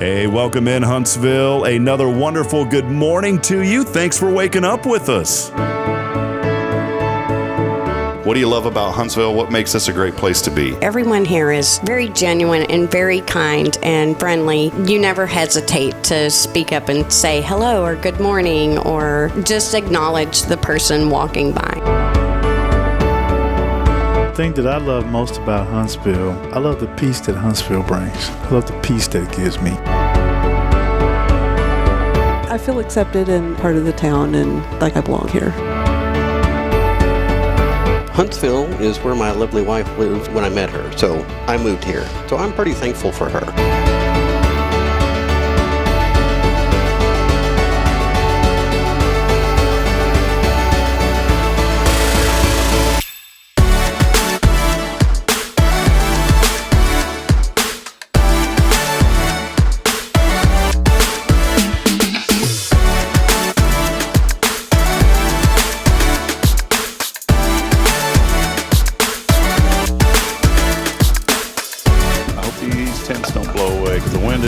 Hey, welcome in Huntsville. Another wonderful good morning to you. Thanks for waking up with us. What do you love about Huntsville? What makes this a great place to be? Everyone here is very genuine and very kind and friendly. You never hesitate to speak up and say hello or good morning or just acknowledge the person walking by. The thing that I love most about Huntsville, I love the peace that Huntsville brings. I love the peace that it gives me. I feel accepted and part of the town and like I belong here. Huntsville is where my lovely wife lived when I met her, so I moved here. So I'm pretty thankful for her.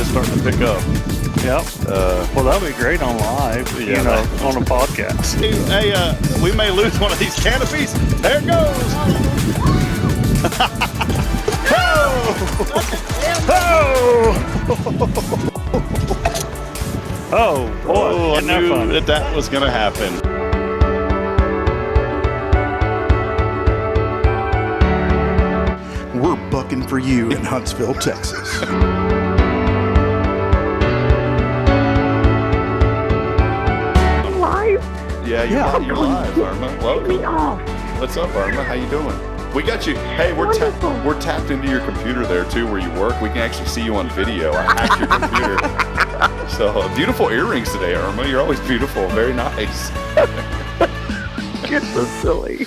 Starting to pick up. Yep. Well, that'll be great on live, on a podcast. Hey, we may lose one of these canopies. There it goes. Oh, boy. I knew that was going to happen. We're bucking for you in Huntsville, Texas. Yeah, you're live, Irma. Welcome. What's up, Irma? How you doing? We got you. Hey, we're tapped into your computer there too, where you work. We can actually see you on video. I hacked your computer. So beautiful earrings today, Irma. You're always beautiful. Very nice. You're so silly.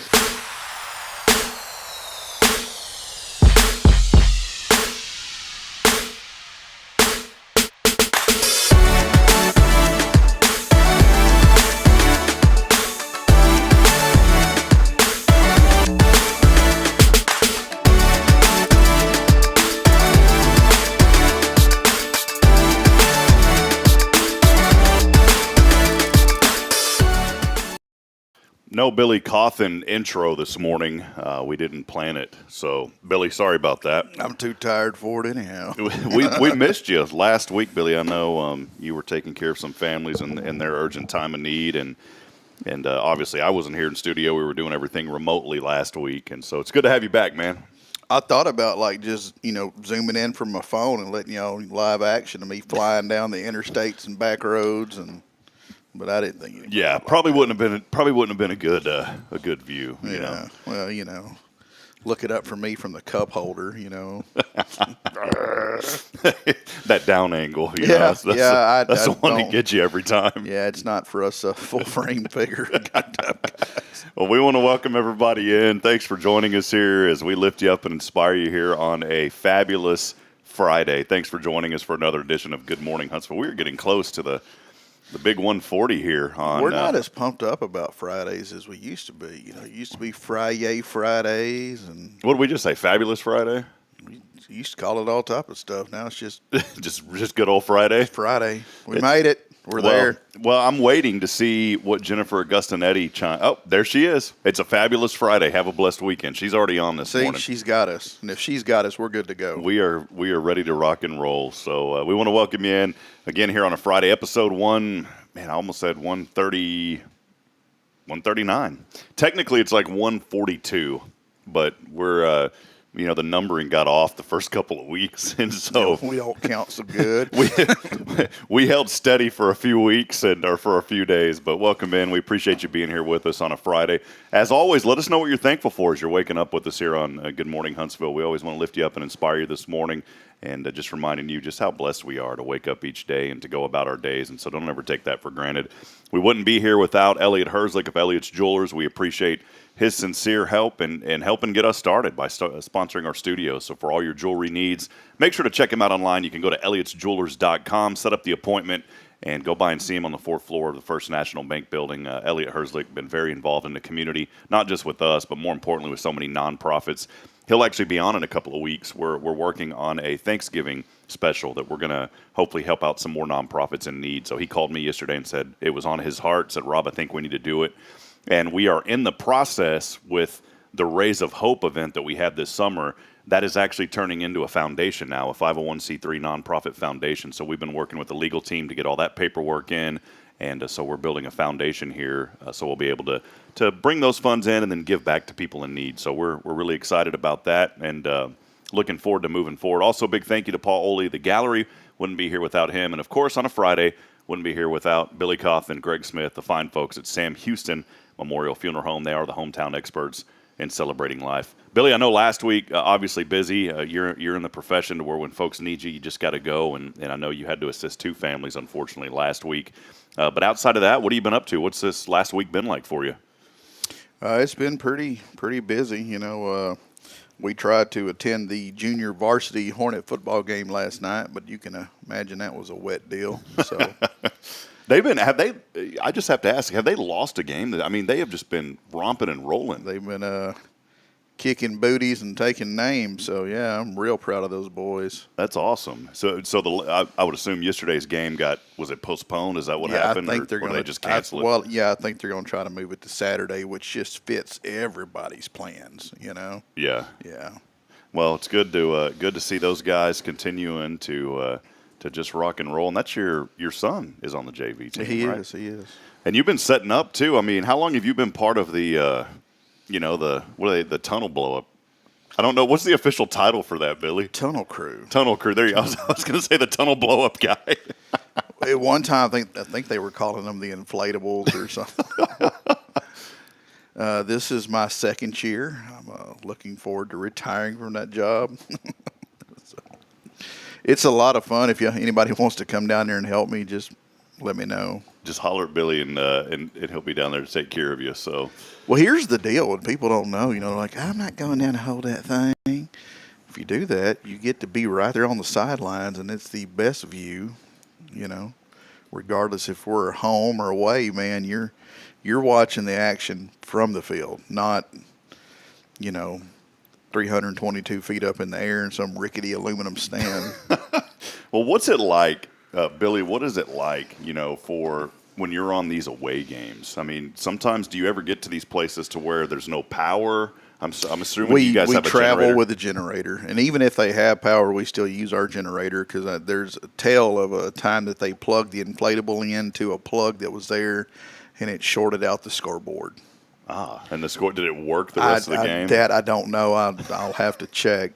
No Billy Cauthen intro this morning. We didn't plan it. So, Billy, sorry about that. I'm too tired for it anyhow. we missed you last week, Billy. I know you were taking care of some families in their urgent time of need. And obviously I wasn't here in studio. We were doing everything remotely last week. And so it's good to have you back, man. I thought about just zooming in from my phone and letting y'all live action of me flying down the interstates and back roads but I didn't think. Yeah, probably wouldn't have been a good view. You know? Well, look it up for me from the cup holder. That down angle. That's the one that gets you every time. Yeah, it's not for us a full frame figure. Well, we want to welcome everybody in. Thanks for joining us here as we lift you up and inspire you here on a fabulous Friday. Thanks for joining us for another edition of Good Morning Huntsville. We're getting close to the big 140 here. We're not as pumped up about Fridays as we used to be. It used to be Friday Fridays. And what did we just say, Fabulous Friday? We used to call it all type of stuff. Now it's just just good old Friday. Friday. We made it. We're there. Well, I'm waiting to see what Jennifer Augustinetti Oh, there she is. It's a fabulous Friday. Have a blessed weekend. She's already on this morning. She's got us. And if she's got us, we're good to go. We are ready to rock and roll. So we want to welcome you in again here on a Friday, episode 1. Man, I almost said 139. Technically, it's like 142, but we're the numbering got off the first couple of weeks, and so we don't count so good. we held steady for a few weeks or for a few days, but welcome in. We appreciate you being here with us on a Friday. As always, let us know what you're thankful for as you're waking up with us here on Good Morning Huntsville. We always want to lift you up and inspire you this morning, and just reminding you just how blessed we are to wake up each day and to go about our days, and so don't ever take that for granted. We wouldn't be here without Elliot Herzlich of Elliot's Jewelers. We appreciate his sincere help and helping get us started by sponsoring our studio. So for all your jewelry needs, make sure to check him out online. You can go to elliotsjewelers.com, set up the appointment, and go by and see him on the 4th floor of the First National Bank building. Elliot Herzlich been very involved in the community, not just with us, but more importantly with so many nonprofits. He'll actually be on in a couple of weeks. We're working on a Thanksgiving special that we're going to hopefully help out some more nonprofits in need. So he called me yesterday and said it was on his heart, said, Rob, I think we need to do it. And we are in the process with the Rays of Hope event that we had this summer. That is actually turning into a foundation now, a 501c3 nonprofit foundation. So we've been working with the legal team to get all that paperwork in. And so we're building a foundation here, so we'll be able to bring those funds in and then give back to people in need. So we're really excited about that and looking forward to moving forward. Also, big thank you to Paul Oley. The gallery wouldn't be here without him. And, of course, on a Friday, wouldn't be here without Billy Cauthen, Greg Smith, the fine folks at Sam Houston Memorial Funeral Home. They are the hometown experts in celebrating life. Billy, I know last week, obviously busy. You're in the profession to where when folks need you, you just got to go. And I know you had to assist 2 families, unfortunately, last week. But outside of that, what have you been up to? What's this last week been like for you? It's been pretty busy. We tried to attend the junior varsity Hornet football game last night, but you can imagine that was a wet deal. So I just have to ask, have they lost a game? I mean, they have just been romping and rolling. They've been kicking booties and taking names. So, yeah, I'm real proud of those boys. That's awesome. So I would assume yesterday's game was it postponed? Is that what happened? I think they're going to just cancel it. Well, yeah, I think they're going to try to move it to Saturday, which just fits everybody's plans, Yeah. Yeah. Well, it's good to see those guys continuing to just rock and roll. And that's your son is on the JV team, He right? is. And you've been setting up too. I mean, how long have you been part of the the tunnel blow up? I don't know. What's the official title for that, Billy? Tunnel crew. Tunnel crew. There you go. I was going to say the tunnel blow up guy. At one time, I think they were calling them the inflatables or something. This is my second year. I'm looking forward to retiring from that job. It's a lot of fun. If anybody wants to come down there and help me, just let me know. Just holler at Billy and he'll be down there to take care of you. So, well, here's the deal. What people don't know, like, I'm not going down to hold that thing. If you do that, you get to be right there on the sidelines, and it's the best view, regardless if we're home or away, man, you're watching the action from the field, not, 322 feet up in the air in some rickety aluminum stand. Well, what's it like, Billy? What is it like, for when you're on these away games? I mean, sometimes do you ever get to these places to where there's no power? I'm assuming you guys have a generator. We travel with a generator, and even if they have power, we still use our generator because there's a tale of a time that they plugged the inflatable into a plug that was there, and it shorted out the scoreboard. And the score, did it work the rest of the game? That I don't know. I'll have to check,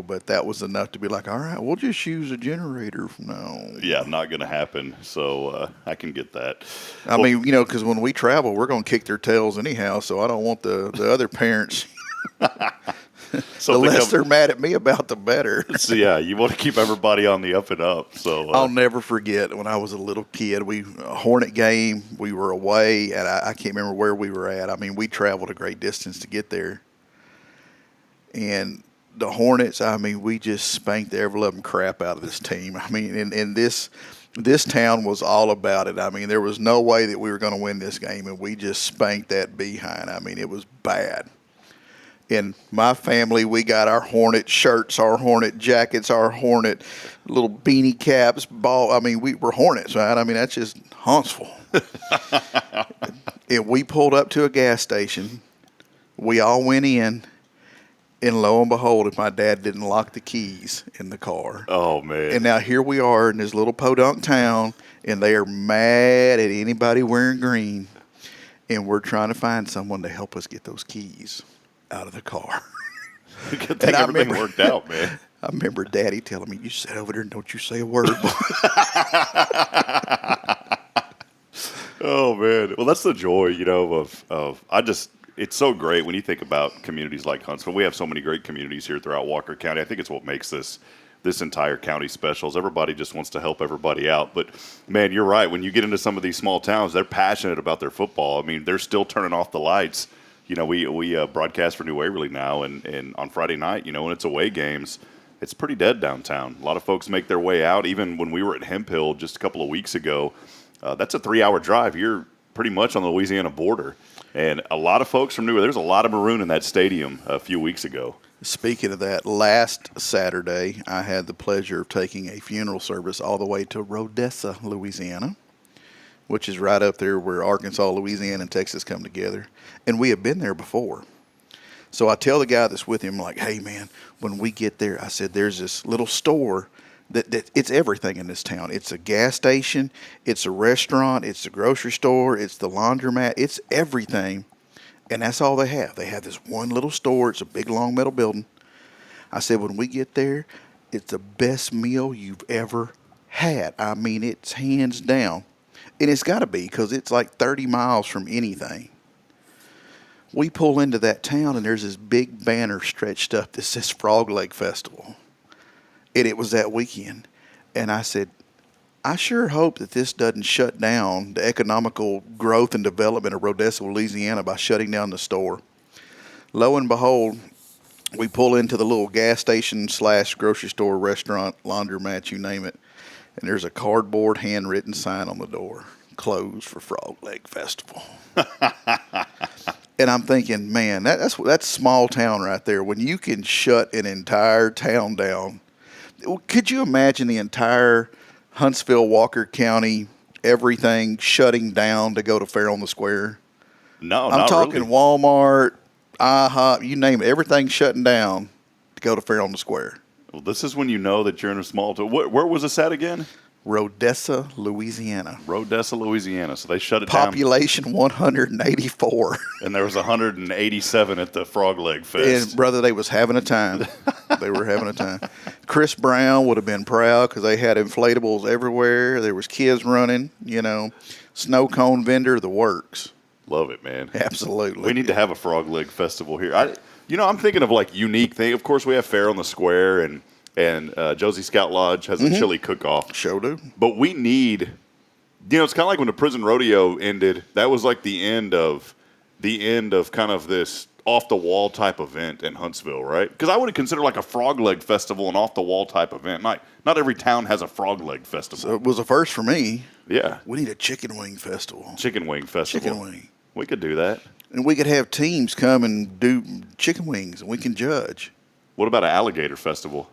but that was enough to be like, all right, we'll just use a generator from now on. Yeah, not going to happen. So I can get that. I mean, because when we travel, we're going to kick their tails anyhow, so I don't want the other parents. So the less they're mad at me about, the better. So, yeah, you want to keep everybody on the up and up. So I'll never forget when I was a little kid. A Hornet game. We were away, and I can't remember where we were at. I mean, we traveled a great distance to get there. And the Hornets, we just spanked the ever-loving crap out of this team. I mean, and this town was all about it. I mean, there was no way that we were going to win this game, and we just spanked that behind. I mean, it was bad. In my family, we got our Hornet shirts, our Hornet jackets, our Hornet little beanie caps, ball. I mean, we were Hornets, right? I mean, that's just Huntsville. And we pulled up to a gas station. We all went in, and lo and behold, if my dad didn't lock the keys in the car. Oh, man. And now here we are in this little podunk town, and they are mad at anybody wearing green. And we're trying to find someone to help us get those keys out of the car. Good thing everything worked out, man. I remember Daddy telling me, you sit over there and don't you say a word. Oh, man. Well, that's the joy, it's so great when you think about communities like Huntsville. We have so many great communities here throughout Walker County. I think it's what makes this entire county special. Everybody just wants to help everybody out. But, man, you're right. When you get into some of these small towns, they're passionate about their football. I mean, they're still turning off the lights. We broadcast for New Waverly now, and on Friday night, when it's away games, it's pretty dead downtown. A lot of folks make their way out. Even when we were at Hemp Hill just a couple of weeks ago, that's a 3-hour drive. You're pretty much on the Louisiana border. And a lot of folks from New Waverly, there's a lot of maroon in that stadium a few weeks ago. Speaking of that, last Saturday, I had the pleasure of taking a funeral service all the way to Rodessa, Louisiana, which is right up there where Arkansas, Louisiana, and Texas come together. And we have been there before. So I tell the guy that's with him, like, hey, man, when we get there, I said, there's this little store that it's everything in this town. It's a gas station, it's a restaurant, it's a grocery store, it's the laundromat, it's everything. And that's all they have. They have this one little store. It's a big, long metal building. I said, when we get there, it's the best meal you've ever had. I mean, it's hands down. And it's got to be because it's like 30 miles from anything. We pull into that town, and there's this big banner stretched up that says Frog Leg Festival. And it was that weekend. And I said, I sure hope that this doesn't shut down the economical growth and development of Rodessa, Louisiana by shutting down the store. Lo and behold, we pull into the little gas station / grocery store, restaurant, laundromat, you name it, and there's a cardboard handwritten sign on the door, closed for Frog Leg Festival. And I'm thinking, man, that's small town right there. When you can shut an entire town down, could you imagine the entire Huntsville, Walker County, everything shutting down to go to Fair on the Square? No, I'm not talking really. Walmart, IHOP, you name it, everything shutting down to go to Fair on the Square. Well, this is when you know that you're in a small town. Where was this at again? Rodessa, Louisiana. Rodessa, Louisiana. So they shut it down. Population 184. And there was 187 at the Frog Leg Fest. And, brother, they was having a time. They were having a time. Chris Brown would have been proud because they had inflatables everywhere. There was kids running, snow cone vendor, the works. Love it, man. Absolutely. We need to have a Frog Leg Festival here. I'm thinking of like unique thing. Of course, we have Fair on the Square, and Josie Scout Lodge has a chili cook-off. Sure do. But we need, it's kind of like when the prison rodeo ended. That was like the end of kind of this off-the-wall type event in Huntsville, right? Because I would consider like a Frog Leg Festival an off-the-wall type event. Not every town has a Frog Leg Festival. So it was a first for me. Yeah. We need a chicken wing festival. Chicken Wing Festival. Chicken wing. We could do that. And we could have teams come and do chicken wings, and we can judge. What about an alligator festival?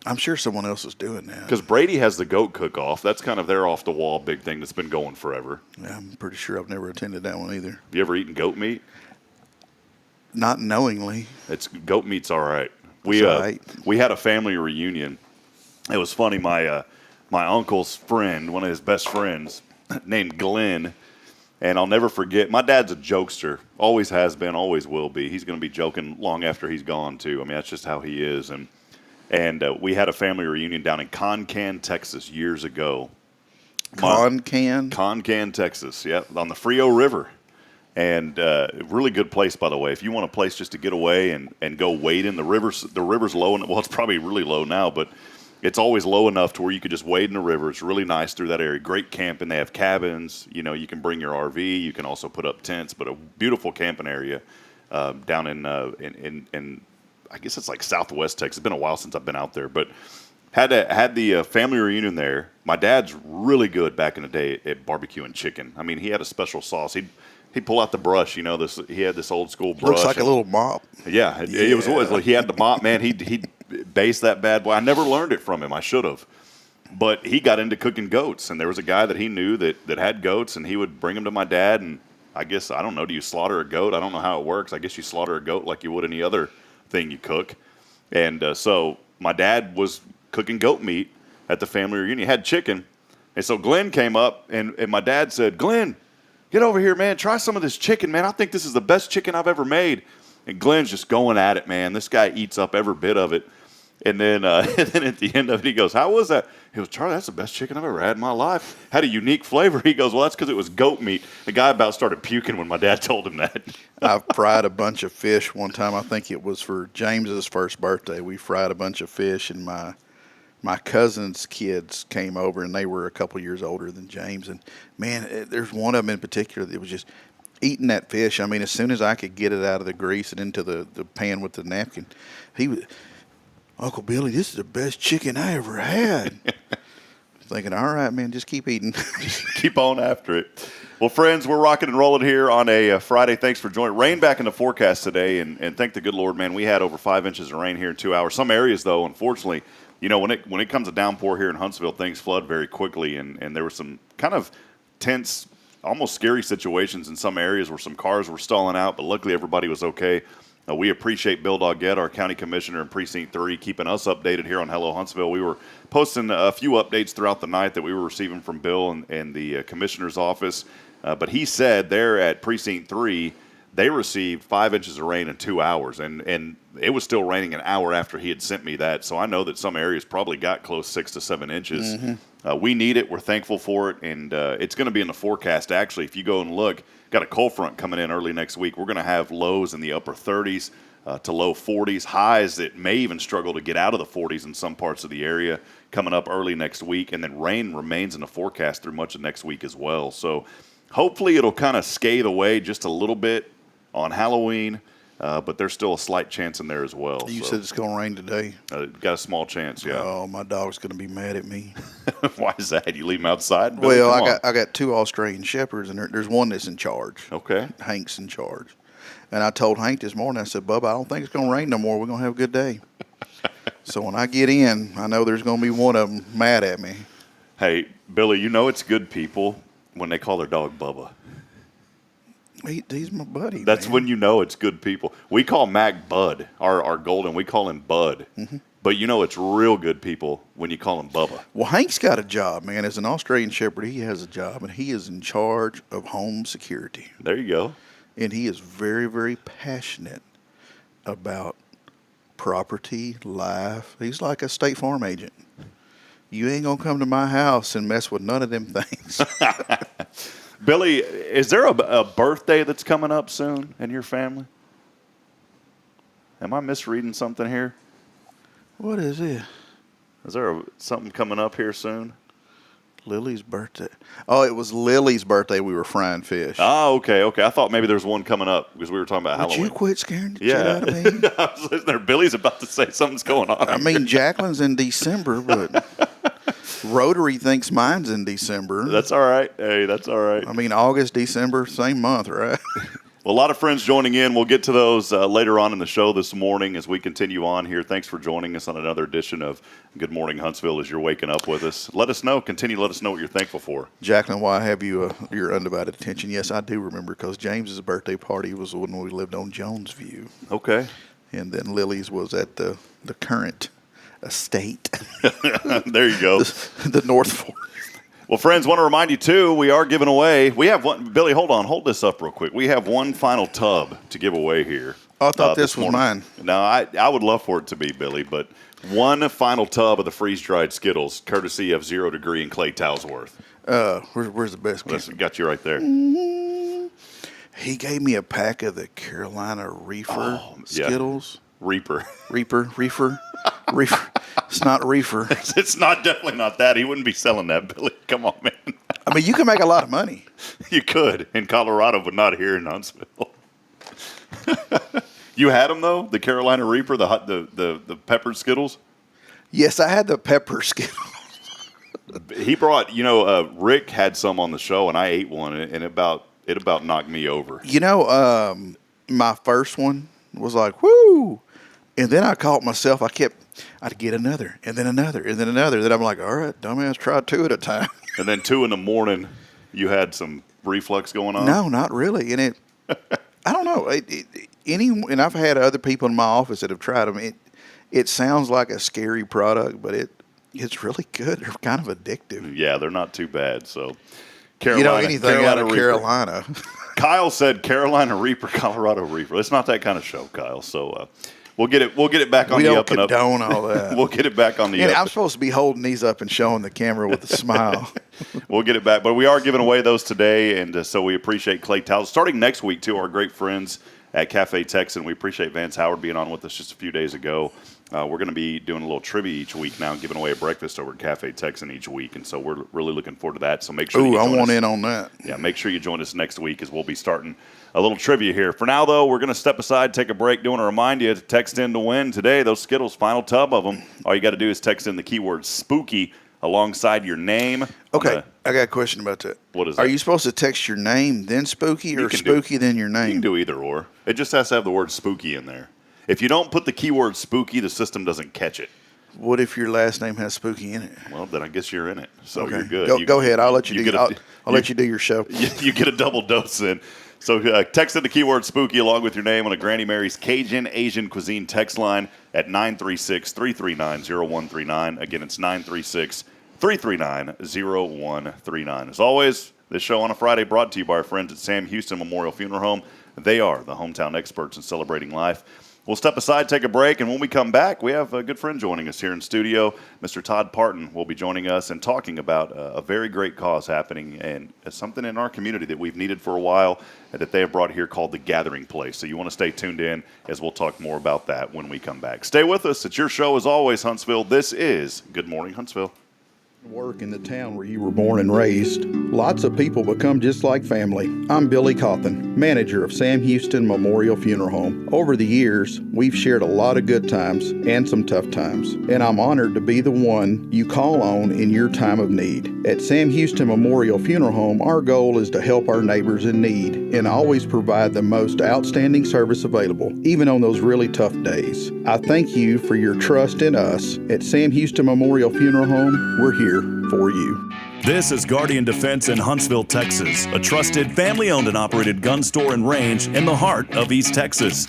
I'm sure someone else is doing that. Because Brady has the goat cook-off. That's kind of their off-the-wall big thing that's been going forever. Yeah, I'm pretty sure I've never attended that one either. Have you ever eaten goat meat? Not knowingly. Goat meat's all right. It's all right. We had a family reunion. It was funny. My uncle's friend, one of his best friends, named Glenn, and I'll never forget. My dad's a jokester. Always has been. Always will be. He's going to be joking long after he's gone too. I mean, that's just how he is. And we had a family reunion down in Cauthen, Texas, years ago. Cauthen, Texas. Yeah, on the Frio River. And really good place, by the way. If you want a place just to get away and go wade in the rivers, the river's low. Well, it's probably really low now, but it's always low enough to where you could just wade in the river. It's really nice through that area. Great camping. They have cabins. You can bring your RV. You can also put up tents. But a beautiful camping area down in I guess it's like Southwest Texas. It's been a while since I've been out there, but had the family reunion there. My dad's really good back in the day at barbecuing chicken. I mean, he had a special sauce. He'd pull out the brush. He had this old school brush. Looks like a little mop. Yeah, it was always like he had the mop. Man, he'd base that bad boy. I never learned it from him. I should have. But he got into cooking goats, and there was a guy that he knew that had goats, and he would bring them to my dad. And I guess, I don't know, do you slaughter a goat? I don't know how it works. I guess you slaughter a goat like you would any other thing you cook. And so my dad was cooking goat meat at the family reunion. He had chicken. And so Glenn came up, and my dad said, Glenn, get over here, man. Try some of this chicken, man. I think this is the best chicken I've ever made. And Glenn's just going at it, man. This guy eats up every bit of it. And then at the end of it, he goes, how was that? He goes, Charlie, that's the best chicken I've ever had in my life. Had a unique flavor. He goes, well, that's because it was goat meat. The guy about started puking when my dad told him that. I fried a bunch of fish one time. I think it was for James's first birthday. We fried a bunch of fish, and my cousin's kids came over, and they were a couple years older than James. And, man, there's one of them in particular that was just eating that fish. I mean, as soon as I could get it out of the grease and into the pan with the napkin, he was, Uncle Billy, this is the best chicken I ever had. Thinking, all right, man, just keep eating. Keep on after it. Well, friends, we're rocking and rolling here on a Friday. Thanks for joining. Rain back in the forecast today, and thank the good Lord, man. We had over 5 inches of rain here in 2 hours. Some areas, though, unfortunately, when it comes to downpour here in Huntsville, things flood very quickly, and there were some kind of tense, almost scary situations in some areas where some cars were stalling out, but luckily everybody was okay. We appreciate Bill Doggett, our county commissioner in Precinct 3, keeping us updated here on Hello Huntsville. We were posting a few updates throughout the night that we were receiving from Bill and the commissioner's office. But he said there at Precinct 3, they received 5 inches of rain in 2 hours. And it was still raining an hour after he had sent me that. So I know that some areas probably got close 6 to 7 inches. Mm-hmm. We need it. We're thankful for it. And it's going to be in the forecast, actually. If you go and look, got a cold front coming in early next week. We're going to have lows in the upper 30s to low 40s, highs that may even struggle to get out of the 40s in some parts of the area coming up early next week. And then rain remains in the forecast through much of next week as well. So hopefully it'll kind of scathe away just a little bit on Halloween, but there's still a slight chance in there as well. You said it's going to rain today? Got a small chance, yeah. Oh, my dog's going to be mad at me. Why is that? You leave him outside? Well, I got 2 Australian Shepherds, and there's one that's in charge. Okay. Hank's in charge. And I told Hank this morning, I said, Bubba, I don't think it's going to rain no more. We're going to have a good day. So when I get in, I know there's going to be one of them mad at me. Hey, Billy, it's good people when they call their dog Bubba. He's my buddy. That's man. when you know it's good people. We call Mac Bud, our golden. We call him Bud. Mm-hmm. But it's real good people when you call him Bubba. Well, Hank's got a job, man. As an Australian Shepherd, he has a job, and he is in charge of home security. There you go. And he is very, very passionate about property, life. He's like a State Farm agent. You ain't going to come to my house and mess with none of them things. Billy, is there a birthday that's coming up soon in your family? Am I misreading something here? What is it? Is there something coming up here soon? Lily's birthday. Oh, it was Lily's birthday. We were frying fish. Oh, okay. I thought maybe there's one coming up because we were talking about Halloween. Would you quit scaring the shit out of me? I was listening there. Billy's about to say something's going on. I mean, Jacqueline's in December, but Rotary thinks mine's in December. That's all right. Hey, that's all right. I mean, August, December, same month, right? Well, a lot of friends joining in. We'll get to those later on in the show this morning as we continue on here. Thanks for joining us on another edition of Good Morning Huntsville as you're waking up with us. Let us know. Let us know what you're thankful for. Jacqueline, why have you your undivided attention? Yes, I do remember because James's birthday party was when we lived on Jonesview. Okay. And then Lily's was at the current estate. There you go. the North Fork. Well, friends, want to remind you, too, we are giving away. We have one. Billy, hold this up real quick. We have one final tub to give away here. Oh, I thought this was mine. No, I would love for it to be, Billy, but one final tub of the freeze-dried Skittles, courtesy of 0 Degree and Clay Towsworth. Where's the best gift? Got you right there. Mm-hmm. He gave me a pack of the Carolina Reefer Skittles. Reaper. It's not Reefer. It's definitely not that. He wouldn't be selling that, Billy. Come on, man. I mean, you can make a lot of money. You could in Colorado, but not here in Huntsville. You had them though, the Carolina Reaper, the peppered Skittles. Yes, I had the pepper Skittles. He brought, Rick had some on the show, and I ate one, and it about knocked me over. My first one was like, whoo, and then I caught myself. I'd get another, and then another, and then another. Then I'm like, all right, dumbass, try 2 at a time. And then 2 in the morning, you had some reflux going on? No, not really. And I don't know. And I've had other people in my office that have tried them. It sounds like a scary product, but it's really good. They're kind of addictive. Yeah, they're not too bad. So, Carolina, anything out of Carolina. Kyle said Carolina Reaper, Colorado Reaper. It's not that kind of show, Kyle. So we'll get it back on the up and up. We don't condone all that. We'll get it back on the up. I'm supposed to be holding these up and showing the camera with a smile. We'll get it back. But we are giving away those today, and so we appreciate Clay Towels. Starting next week, too, our great friends at Cafe Texan. We appreciate Vance Howard being on with us just a few days ago. We're going to be doing a little trivia each week now, giving away a breakfast over at Cafe Texan each week, and so we're really looking forward to that. So make sure you join us. I want in on that. Yeah, make sure you join us next week as we'll be starting a little trivia here. For now, though, we're going to step aside, take a break. Do want to remind you to text in to win today. Those Skittles, final tub of them. All you got to do is text in the keyword SPOOKY alongside your name. Okay, I got a question about that. What is Are that? you supposed to text your name then spooky, or can spooky then your You can name? do either or. It just has to have the word spooky in there. If you don't put the keyword spooky, the system doesn't catch it. What if your last name has spooky in it? Well, then I guess you're in it. So Okay, you're good. Go ahead. I'll let you, do. get a- I'll let you do your show. You get a double dose in. So text in the keyword spooky along with your name on a Granny Mary's Cajun Asian Cuisine text line at 936-339-0139. Again, it's 936-339-0139. As always, this show on a Friday brought to you by our friends at Sam Houston Memorial Funeral Home. They are the hometown experts in celebrating life. We'll step aside, take a break, and when we come back, we have a good friend joining us here in studio. Mr. Todd Partin will be joining us and talking about a very great cause happening and something in our community that we've needed for a while that they have brought here called the Gathering Place. So you want to stay tuned in as we'll talk more about that when we come back. Stay with us. It's your show as always, Huntsville. This is Good Morning Huntsville. Work in the town where you were born and raised. Lots of people become just like family. I'm Billy Cauthen, manager of Sam Houston Memorial Funeral Home. Over the years, we've shared a lot of good times and some tough times, and I'm honored to be the one you call on in your time of need. At Sam Houston Memorial Funeral Home, our goal is to help our neighbors in need and always provide the most outstanding service available, even on those really tough days. I thank you for your trust in us. At Sam Houston Memorial Funeral Home, we're here for you. This is Guardian Defense in Huntsville, Texas, a trusted family-owned and operated gun store and range in the heart of East Texas.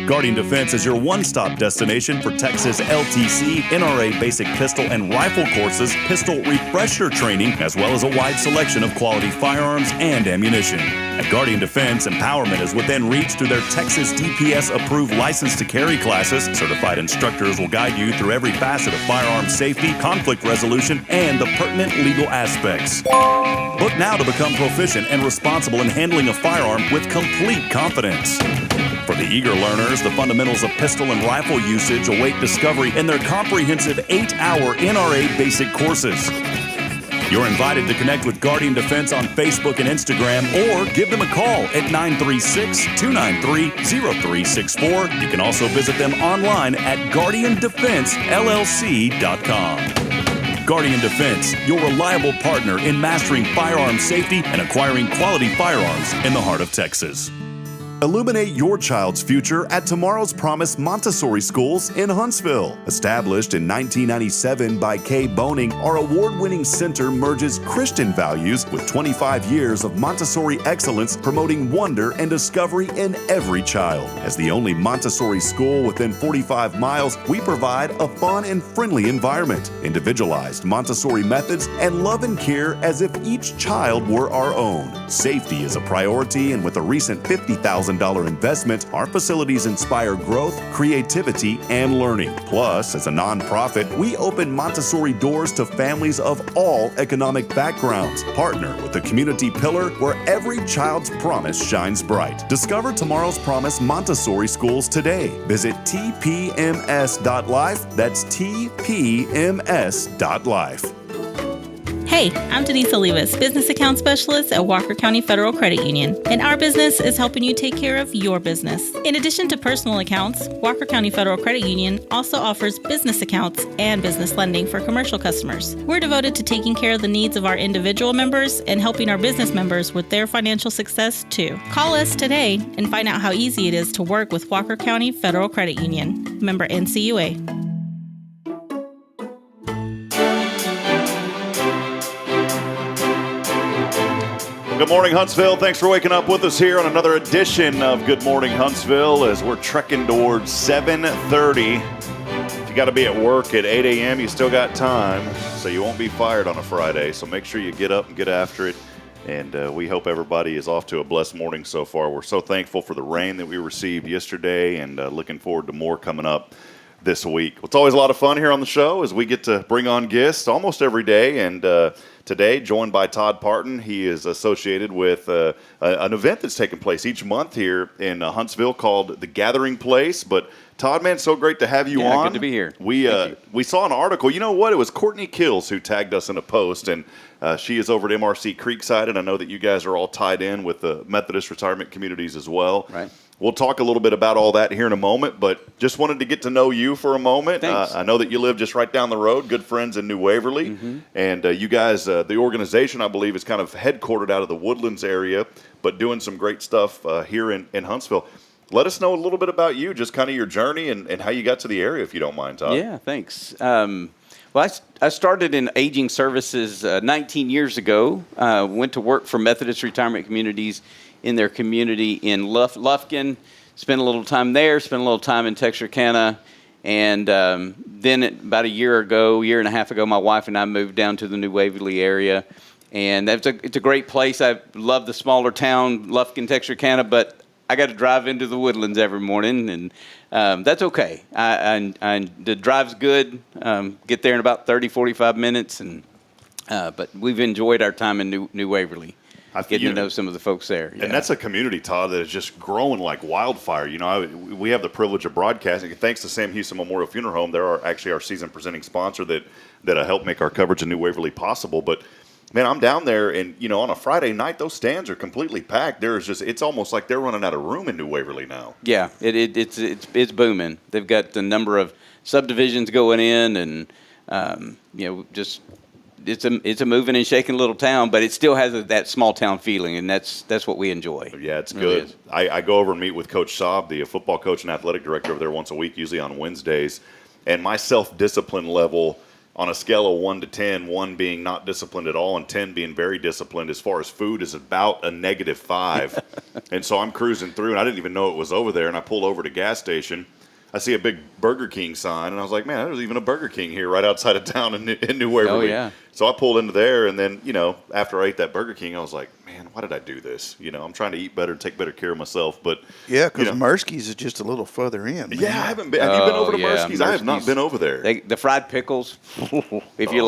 Guardian Defense is your one-stop destination for Texas LTC, NRA basic pistol and rifle courses, pistol refresher training, as well as a wide selection of quality firearms and ammunition. At Guardian Defense, empowerment is within reach through their Texas DPS-approved license to carry classes. Certified instructors will guide you through every facet of firearm safety, conflict resolution, and the pertinent legal aspects. Book now to become proficient and responsible in handling a firearm with complete confidence. For the eager learners, the fundamentals of pistol and rifle usage await discovery in their comprehensive 8-hour NRA basic courses. You're invited to connect with Guardian Defense on Facebook and Instagram or give them a call at 936-293-0364. You can also visit them online at guardiandefensellc.com. Guardian Defense, your reliable partner in mastering firearm safety and acquiring quality firearms in the heart of Texas. Illuminate your child's future at Tomorrow's Promise Montessori Schools in Huntsville. Established in 1997 by Kay Boning, our award-winning center merges Christian values with 25 years of Montessori excellence, promoting wonder and discovery in every child. As the only Montessori school within 45 miles, we provide a fun and friendly environment, individualized Montessori methods, and love and care as if each child were our own. Safety is a priority, and with a recent $50,000 investment, our facilities inspire growth, creativity, and learning. Plus, as a nonprofit, we open Montessori doors to families of all economic backgrounds. Partner with the community pillar where every child's promise shines bright. Discover Tomorrow's Promise Montessori Schools today. Visit tpms.life. That's tpms.life. Hey, I'm Denise Olivas, Business Account Specialist at Walker County Federal Credit Union, and our business is helping you take care of your business. In addition to personal accounts, Walker County Federal Credit Union also offers business accounts and business lending for commercial customers. We're devoted to taking care of the needs of our individual members and helping our business members with their financial success too. Call us today and find out how easy it is to work with Walker County Federal Credit Union. Member NCUA. Good morning, Huntsville. Thanks for waking up with us here on another edition of Good Morning Huntsville as we're trekking towards 7:30. If you got to be at work at 8 a.m., you still got time, so you won't be fired on a Friday. So make sure you get up and get after it. And we hope everybody is off to a blessed morning so far. We're so thankful for the rain that we received yesterday and looking forward to more coming up this week. It's always a lot of fun here on the show as we get to bring on guests almost every day. And today, joined by Todd Partin. He is associated with an event that's taking place each month here in Huntsville called The Gathering Place. But Todd, man, so great to have you on. Good to be here. We saw an article. You know what? It was Courtney Kills who tagged us in a post, and she is over at MRC Creekside, and I know that you guys are all tied in with the Methodist retirement communities as well. Right. We'll talk a little bit about all that here in a moment, but just wanted to get to know you for a moment. Thanks. I know that you live just right down the road, good friends in New Waverly. And you guys, the organization, I believe, is kind of headquartered out of the Woodlands area, but doing some great stuff here in Huntsville. Let us know a little bit about you, just kind of your journey and how you got to the area, if you don't mind, Todd. Yeah, thanks. Well, I started in aging services 19 years ago. Went to work for Methodist Retirement Communities in their community in Lufkin. Spent a little time there, spent a little time in Texarkana. And then about a year and a half ago, my wife and I moved down to the New Waverly area. And it's a great place. I love the smaller town, Lufkin, Texarkana, but I got to drive into the Woodlands every morning, and that's okay. The drive's good. Get there in about 30, 45 minutes, but we've enjoyed our time in New Waverly, getting to know some of the folks there. And that's a community, Todd, that is just growing like wildfire. You know, we have the privilege of broadcasting. Thanks to Sam Houston Memorial Funeral Home, they're actually our season presenting sponsor that helped make our coverage of New Waverly possible. But man, I'm down there, and on a Friday night, those stands are completely packed. It's almost like they're running out of room in New Waverly now. Yeah, it's booming. They've got the number of subdivisions going in, and just it's a moving and shaking little town, but it still has that small town feeling, and that's what we enjoy. Yeah, it's good. I go over and meet with Coach Saab, the football coach and athletic director over there, once a week, usually on Wednesdays, and my self-discipline level, on a scale of 1 to 10, 1 being not disciplined at all and 10 being very disciplined as far as food, is about a -5. And so I'm cruising through, and I didn't even know it was over there, and I pulled over to a gas station. I see a big Burger King sign, and I was like, man, there's even a Burger King here right outside of town in New Waverly. Oh, yeah. So I pulled into there, and then, after I ate that Burger King, I was like, man, why did I do this? I'm trying to eat better, take better care of myself. But yeah, because Mirsky's is just a little further in. Man. Yeah, I haven't been. Have you been over to Mirsky's? I have not been over there. The fried pickles, if you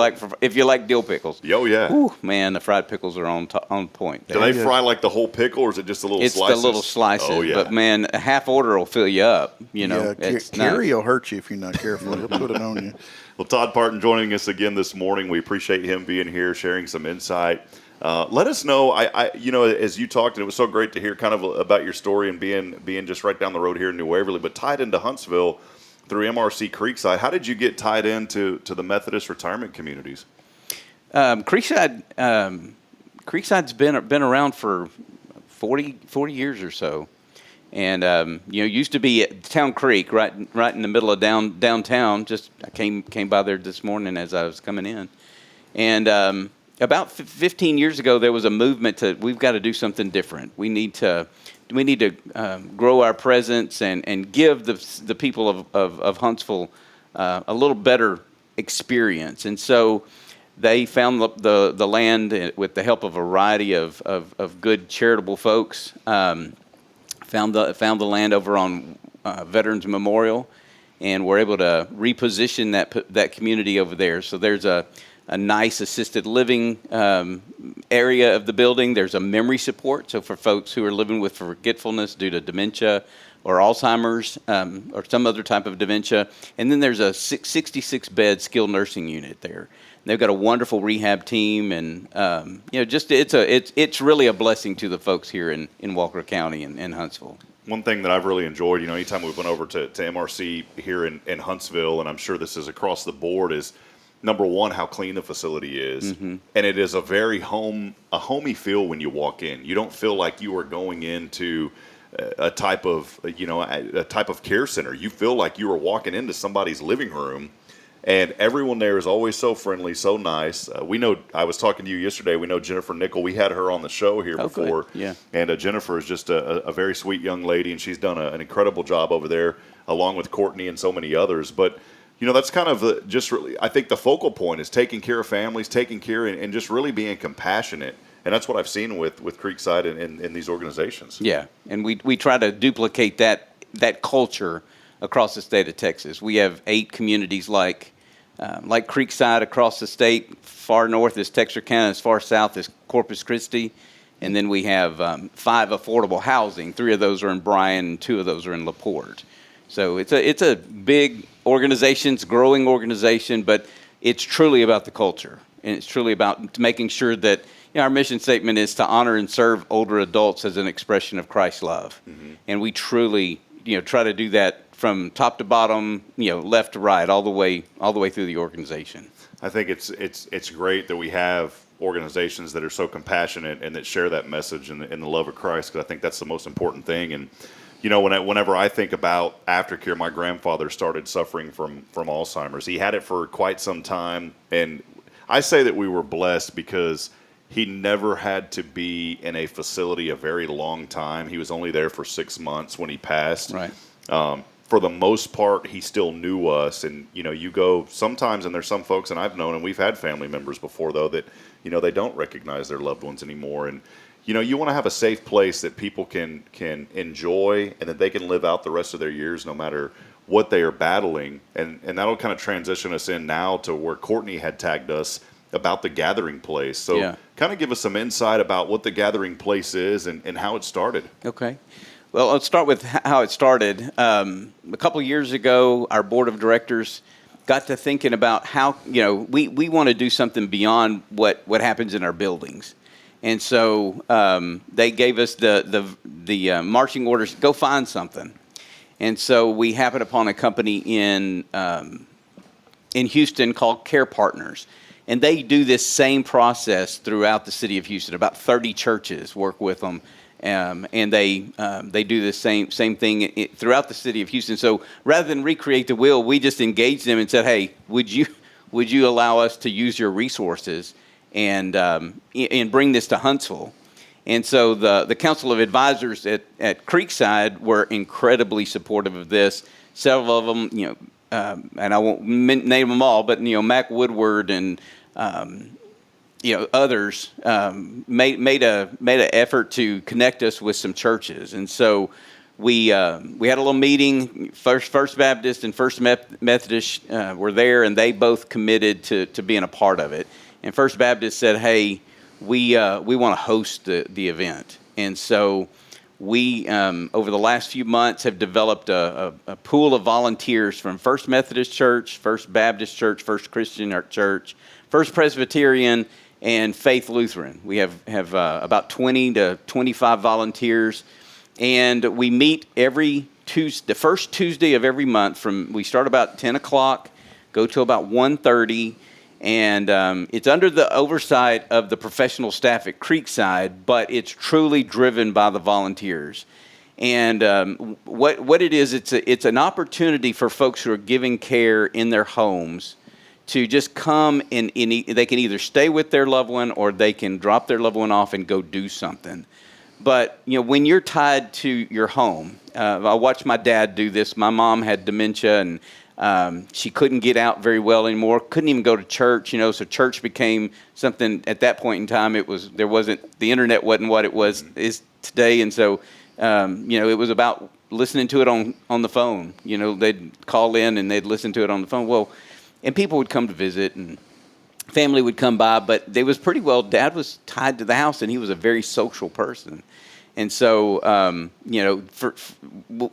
like dill pickles. Oh, yeah. Ooh, man, the fried pickles are on point. Do they fry like the whole pickle, or is it just the little slices? It's the little slices. Oh, yeah. But, man, a half order will fill you up. Carrie will hurt you if you're not careful. He'll put it on you. Well, Todd Partin joining us again this morning. We appreciate him being here, sharing some insight. Let us know, as you talked, and it was so great to hear kind of about your story and being just right down the road here in New Waverly, but tied into Huntsville through MRC Creekside. How did you get tied into the Methodist retirement communities? Creekside's been around for 40 years or so. And used to be at Town Creek, right in the middle of downtown. Just I came by there this morning as I was coming in, and about 15 years ago, there was a movement we've got to do something different. We need to grow our presence and give the people of Huntsville a little better experience. And so they found the land with the help of a variety of good charitable folks. Found the land over on Veterans Memorial, and we're able to reposition that community over there. So there's a nice assisted living area of the building. There's a memory support, so for folks who are living with forgetfulness due to dementia or Alzheimer's or some other type of dementia. And then there's a 66-bed skilled nursing unit there. They've got a wonderful rehab team, and it's really a blessing to the folks here in Walker County and Huntsville. One thing that I've really enjoyed, anytime we went over to MRC here in Huntsville, and I'm sure this is across the board, is number one, how clean the facility is, and it is a very homey feel when you walk in. You don't feel like you are going into a type of care center. You feel like you are walking into somebody's living room. And everyone there is always so friendly, so nice. We know, I was talking to you yesterday, we know Jennifer Nickel. We had her on the show here before. Good. Yeah. And Jennifer is just a very sweet young lady, and she's done an incredible job over there, along with Courtney and so many others. But, that's kind of just really, I think the focal point is taking care of families, taking care and just really being compassionate. And that's what I've seen with Creekside and these organizations. Yeah, and we try to duplicate that culture across the state of Texas. We have 8 communities like Creekside across the state. Far north is Texarkana, as far south is Corpus Christi. And then we have 5 affordable housing. 3 of those are in Bryan, and 2 of those are in LaPorte. So it's a big organization, it's a growing organization, but it's truly about the culture. and it's truly about making sure that our mission statement is to honor and serve older adults as an expression of Christ's love, and we truly try to do that from top to bottom, left to right, all the way through the organization. I think it's great that we have organizations that are so compassionate and that share that message and the love of Christ, because I think that's the most important thing. And whenever I think about aftercare, my grandfather started suffering from Alzheimer's. He had it for quite some time, and I say that we were blessed because he never had to be in a facility a very long time. He was only there for 6 months when he passed. Right. For the most part, he still knew us. And, you go sometimes, and there's some folks, and I've known, and we've had family members before, though, that, they don't recognize their loved ones anymore. And, you want to have a safe place that people can enjoy and that they can live out the rest of their years no matter what they are battling. And that'll kind of transition us in now to where Courtney had tagged us about the gathering place. So kind of give us some insight about what the gathering place is and how it started. Okay. Well, let's start with how it started. A couple of years ago, our board of directors got to thinking about how, we want to do something beyond what happens in our buildings. And so they gave us the marching orders, go find something. And so we happened upon a company in Houston called Care Partners. And they do this same process throughout the city of Houston. About 30 churches work with them. And they do the same thing throughout the city of Houston. So rather than recreate the wheel, we just engaged them and said, "Hey, would you allow us to use your resources and bring this to Huntsville?" And so the Council of Advisors at Creekside were incredibly supportive of this. Several of them, and I won't name them all, but Mac Woodward and others made an effort to connect us with some churches, and so we had a little meeting. First Baptist and First Methodist were there, and they both committed to being a part of it. And First Baptist said, "Hey, we want to host the event," and so we over the last few months have developed a pool of volunteers from First Methodist Church, First Baptist Church, First Christian Church, First Presbyterian, and Faith Lutheran. We have about 20 to 25 volunteers, and we meet every Tuesday, the first Tuesday of every month. We start about 10 o'clock, go till about 1:30, and it's under the oversight of the professional staff at Creekside, but it's truly driven by the volunteers. And what it is, it's an opportunity for folks who are giving care in their homes to just come and they can either stay with their loved one or they can drop their loved one off and go do something. But, when you're tied to your home, I watched my dad do this. My mom had dementia and she couldn't get out very well anymore, couldn't even go to church, so church became something at that point in time. The internet wasn't what it is today. And so, it was about listening to it on the phone. They'd call in and they'd listen to it on the phone. Well, and people would come to visit and family would come by, but they was pretty well, Dad was tied to the house and he was a very social person. And so,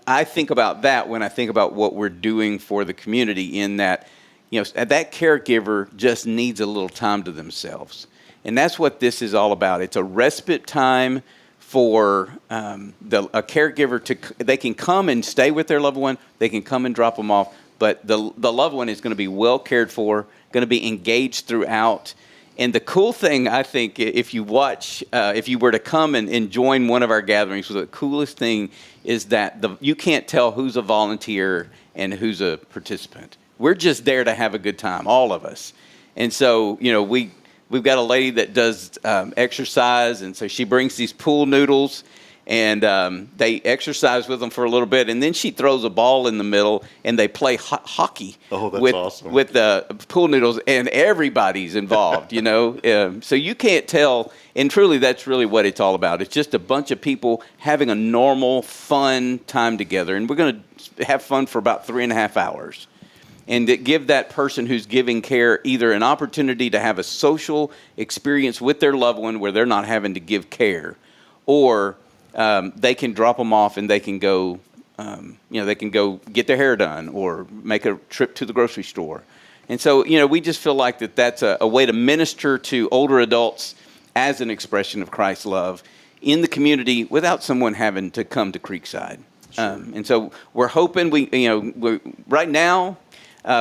I think about that when I think about what we're doing for the community, in that, that caregiver just needs a little time to themselves. And that's what this is all about. It's a respite time for a caregiver they can come and stay with their loved one. They can come and drop them off. But the loved one is going to be well cared for, going to be engaged throughout. And the cool thing, I think, if you were to come and join one of our gatherings, the coolest thing is that you can't tell who's a volunteer and who's a participant. We're just there to have a good time, all of us. And so, we've got a lady that does exercise, and so she brings these pool noodles. And they exercise with them for a little bit, and then she throws a ball in the middle, and they play hockey awesome. with the pool noodles, and everybody's involved, So you can't tell, and truly that's really what it's all about. It's just a bunch of people having a normal, fun time together, and we're going to have fun for about 3.5 hours. And to give that person who's giving care either an opportunity to have a social experience with their loved one where they're not having to give care, or they can drop them off and they can go, they can go get their hair done or make a trip to the grocery store. And so, we just feel like that's a way to minister to older adults as an expression of Christ's love in the community without someone having to come to Creekside. Sure. And so we're hoping right now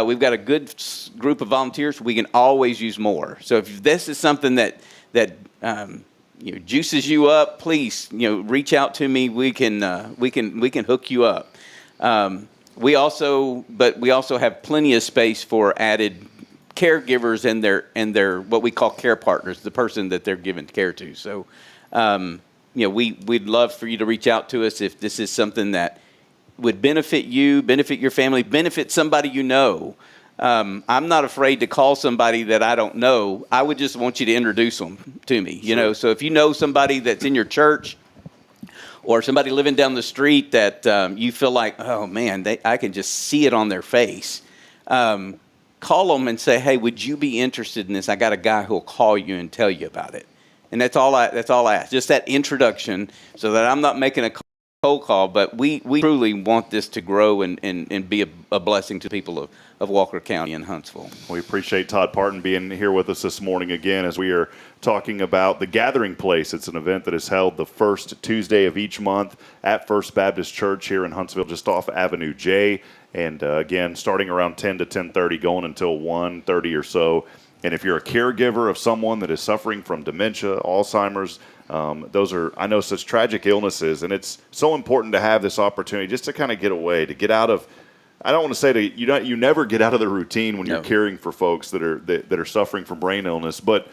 we've got a good group of volunteers. We can always use more. So if this is something that juices you up, please reach out to me. We can hook you up. We also have plenty of space for added caregivers and their what we call care partners, the person that they're giving care to. So, we'd love for you to reach out to us if this is something that would benefit you, benefit your family, benefit somebody you know. I'm not afraid to call somebody that I don't know. I would just want you to introduce them to me. Sure. So if you know somebody that's in your church, or somebody living down the street that you feel like, oh man, I can just see it on their face. Call them and say, hey, would you be interested in this? I got a guy who'll call you and tell you about it. And that's all I ask. Just that introduction, so that I'm not making a cold call, but we truly want this to grow and be a blessing to people of Walker County and Huntsville. We appreciate Todd Partin being here with us this morning again as we are talking about the Gathering Place. It's an event that is held the first Tuesday of each month at First Baptist Church here in Huntsville, just off Avenue J. And again, starting around 10 to 10:30, going until 1:30 or so. And if you're a caregiver of someone that is suffering from dementia, Alzheimer's, those are, I know, such tragic illnesses. And it's so important to have this opportunity just to kind of get away, to get out of, I don't want to say that you never get out of the routine when you're caring for folks that are suffering from brain illness, but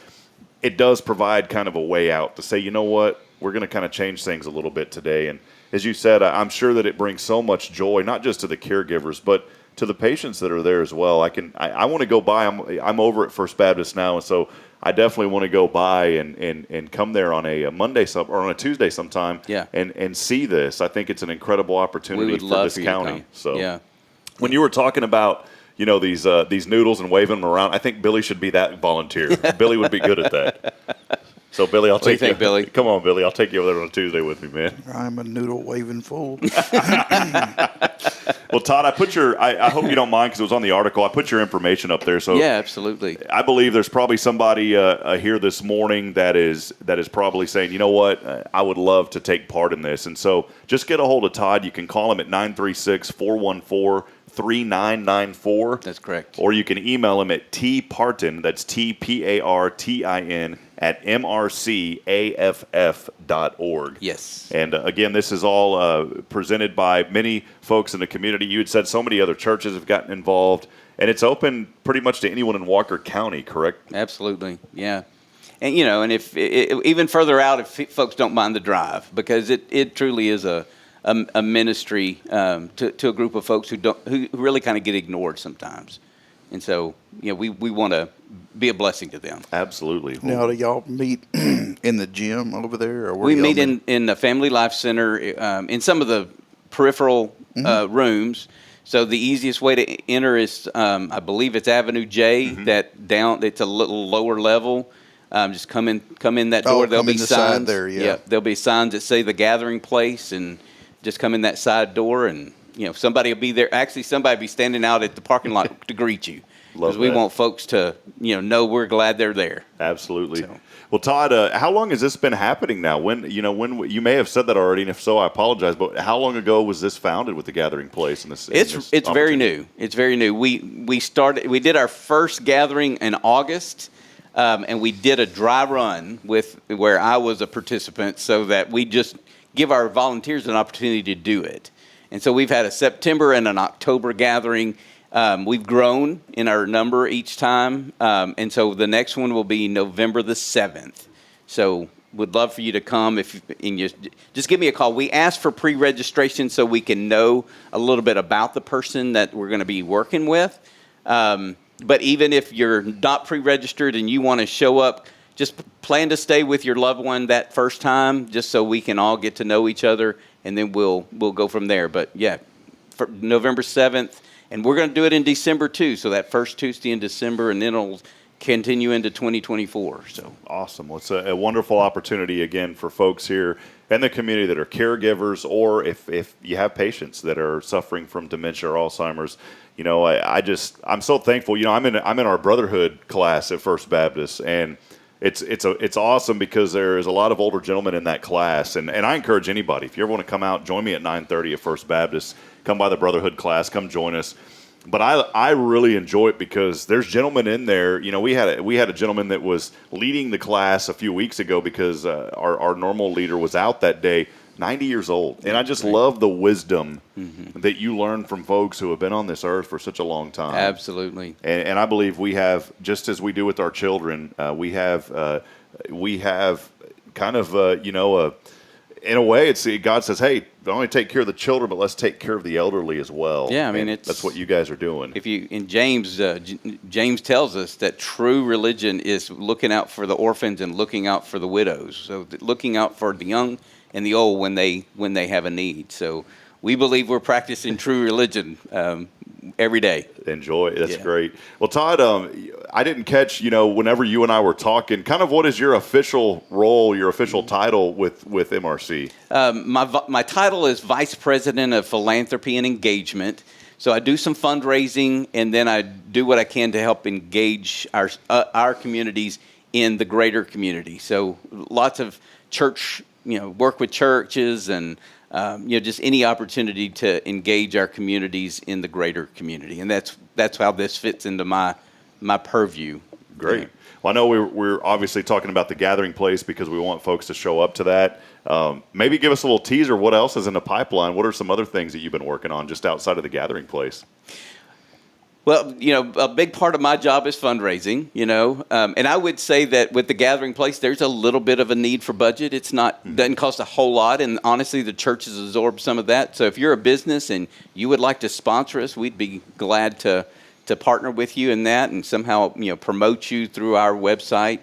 it does provide kind of a way out to say, you know what, we're going to kind of change things a little bit today. And as you said, I'm sure that it brings so much joy, not just to the caregivers, but to the patients that are there as well. I want to go by. I'm over at First Baptist now, and so I definitely want to go by and come there on a Monday or on a Tuesday sometime. Yeah. And see this. I think it's an incredible opportunity for this county. So yeah. When you were talking about these noodles and waving them around, I think Billy should be that volunteer. Billy would be good at that. So, Billy, I'll take you. Billy? Come on, Billy. I'll take you over there on a Tuesday with me, man. I'm a noodle waving fool. Well, Todd, I hope you don't mind because it was on the article. I put your information up there. So yeah, absolutely. I believe there's probably somebody here this morning that is probably saying, you know what, I would love to take part in this. And so just get a hold of Todd. You can call him at 936-414-3994. That's correct. Or you can email him at tpartin, that's TPARTIN, at mrcaff.org. Yes. And again, this is all presented by many folks in the community. You had said so many other churches have gotten involved, and it's open pretty much to anyone in Walker County, correct? Absolutely, yeah. And and if even further out, if folks don't mind the drive, because it truly is a ministry to a group of folks who really kind of get ignored sometimes. And so, we want to be a blessing to them. Absolutely. Now, do y'all meet in the gym over there? Or we meet in the Family Life Center, in some of the peripheral rooms. So the easiest way to enter is, I believe it's Avenue J, it's a little lower level. Just come in that door. There'll be signs there. Yeah, there'll be signs that say the Gathering Place, and just come in that side door, and somebody will be there. Actually, somebody will be standing out at the parking lot to greet you. Because we want folks to, know we're glad they're there. Absolutely. So. Well, Todd, how long has this been happening now? When you may have said that already, and if so, I apologize. But how long ago was this founded with the Gathering Place? It's very new. It's very new. We did our first gathering in August, and we did a dry run where I was a participant, so that we just give our volunteers an opportunity to do it. And so we've had a September and an October gathering. We've grown in our number each time, and so the next one will be November the 7th. So would love for you to come. Just give me a call. We ask for pre-registration so we can know a little bit about the person that we're going to be working with. But even if you're not pre-registered and you want to show up, just plan to stay with your loved one that first time, just so we can all get to know each other, and then we'll go from there. But yeah, for November 7th. And we're going to do it in December, too, so that first Tuesday in December, and then continue into 2024. So awesome. Well, it's a wonderful opportunity again for folks here in the community that are caregivers, or if you have patients that are suffering from dementia or Alzheimer's. You know, I'm so thankful. You know, I'm in our brotherhood class at First Baptist, and it's awesome because there is a lot of older gentlemen in that class, and I encourage anybody, if you ever want to come out, join me at 9:30 at First Baptist. Come by the brotherhood class, come join us. But I really enjoy it because there's gentlemen in there. You know, we had a gentleman that was leading the class a few weeks ago because our normal leader was out that day, 90 years old. And I just love the wisdom that you learn from folks who have been on this earth for such a long time. Absolutely. And I believe we have, just as we do with our children, we have kind of, in a way, God says, hey, don't only take care of the children, but let's take care of the elderly as well. Yeah, I mean, that's what you guys are doing. In James, James tells us that true religion is looking out for the orphans and looking out for the widows. So looking out for the young and the old when they have a need. So we believe we're practicing true religion every day. Enjoy. That's great. Well, Todd, I didn't catch, whenever you and I were talking, kind of what is your official role, your official title with MRC? My title is Vice President of Philanthropy and Engagement. So I do some fundraising, and then I do what I can to help engage our communities in the greater community. So lots of church, work with churches and just any opportunity to engage our communities in the greater community, and that's how this fits into my purview. Great. Yeah. Well, I know we're obviously talking about the gathering place because we want folks to show up to that. Maybe give us a little teaser. What else is in the pipeline? What are some other things that you've been working on just outside of the gathering place? Well, a big part of my job is fundraising, and I would say that with the gathering place, there's a little bit of a need for budget. It's doesn't cost a whole lot, and honestly, the churches absorb some of that. So if you're a business and you would like to sponsor us, we'd be glad to partner with you in that and somehow, promote you through our website.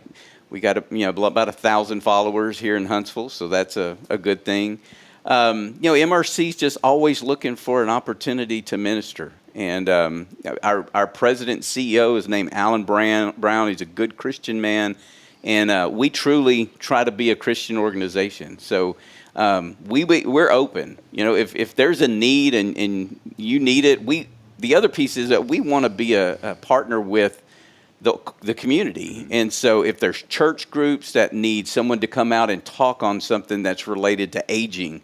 We got about 1,000 followers here in Huntsville, so that's a good thing. MRC is just always looking for an opportunity to minister. And our president and CEO is named Alan Brown. He's a good Christian man, and we truly try to be a Christian organization. So we're open. If there's a need and you need it, the other piece is that we want to be a partner with the community. And so if there's church groups that need someone to come out and talk on something that's related to aging,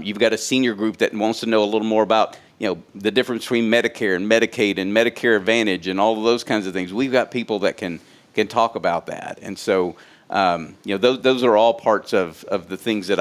you've got a senior group that wants to know a little more about the difference between Medicare and Medicaid and Medicare Advantage and all of those kinds of things. We've got people that can talk about that. And so, those are all parts of the things that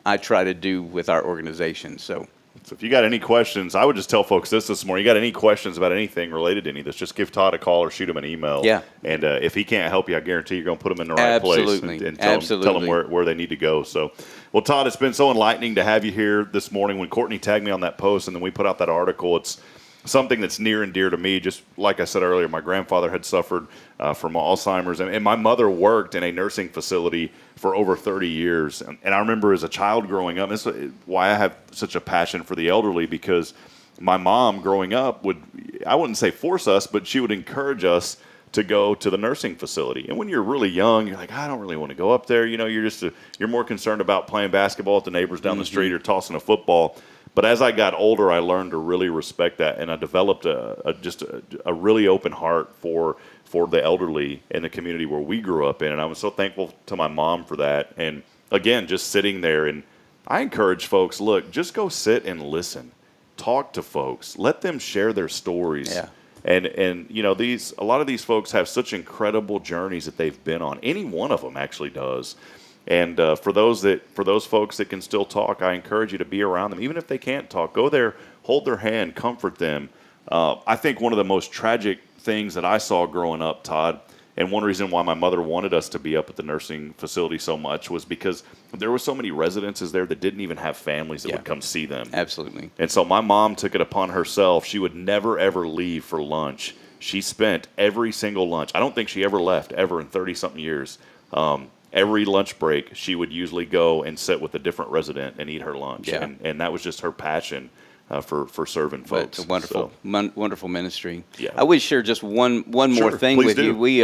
I try to do with our organization. So if you got any questions, I would just tell folks this morning. You got any questions about anything related to any of this, just give Todd a call or shoot him an email. Yeah. And if he can't help you, I guarantee you're going to put him in the right place and tell them where they need to go. So, well, Todd, it's been so enlightening to have you here this morning. When Courtney tagged me on that post and then we put out that article, it's something that's near and dear to me. Just like I said earlier, my grandfather had suffered from Alzheimer's, and my mother worked in a nursing facility for over 30 years. And I remember as a child growing up, this is why I have such a passion for the elderly, because my mom growing up I wouldn't say force us, but she would encourage us to go to the nursing facility. And when you're really young, you're like, I don't really want to go up there. You're more concerned about playing basketball with the neighbors down the street or tossing a football. But as I got older, I learned to really respect that, and I developed a really open heart for the elderly in the community where we grew up in. And I was so thankful to my mom for that. And again, just sitting there, and I encourage folks, look, just go sit and listen. Talk to folks. Let them share their stories. Yeah. And a lot of these folks have such incredible journeys that they've been on. Any one of them actually does. And for those folks that can still talk, I encourage you to be around them. Even if they can't talk, go there, hold their hand, comfort them. I think one of the most tragic things that I saw growing up, Todd, and one reason why my mother wanted us to be up at the nursing facility so much was because there were so many residences there that didn't even have families that would come see them. Absolutely. And so my mom took it upon herself. She would never, ever leave for lunch. She spent every single lunch. I don't think she ever left, ever in 30-something years. Every lunch break, she would usually go and sit with a different resident and eat her lunch. Yeah. And that was just her passion for serving folks. It's a wonderful, So, wonderful ministry. Yeah. I would share just one more Sure, thing please with do. you. We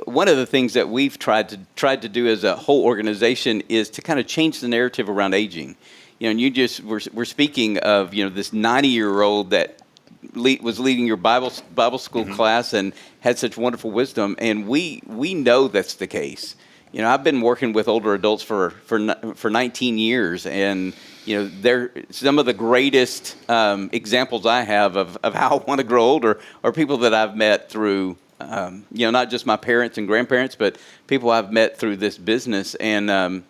one of the things that we've tried to do as a whole organization is to kind of change the narrative around aging. And you just we're speaking of this 90-year-old that was leading your Bible school class and had such wonderful wisdom, and we know that's the case. I've been working with older adults for 19 years, and they're some of the greatest examples I have of how I want to grow older are people that I've met through not just my parents and grandparents, but people I've met through this business. And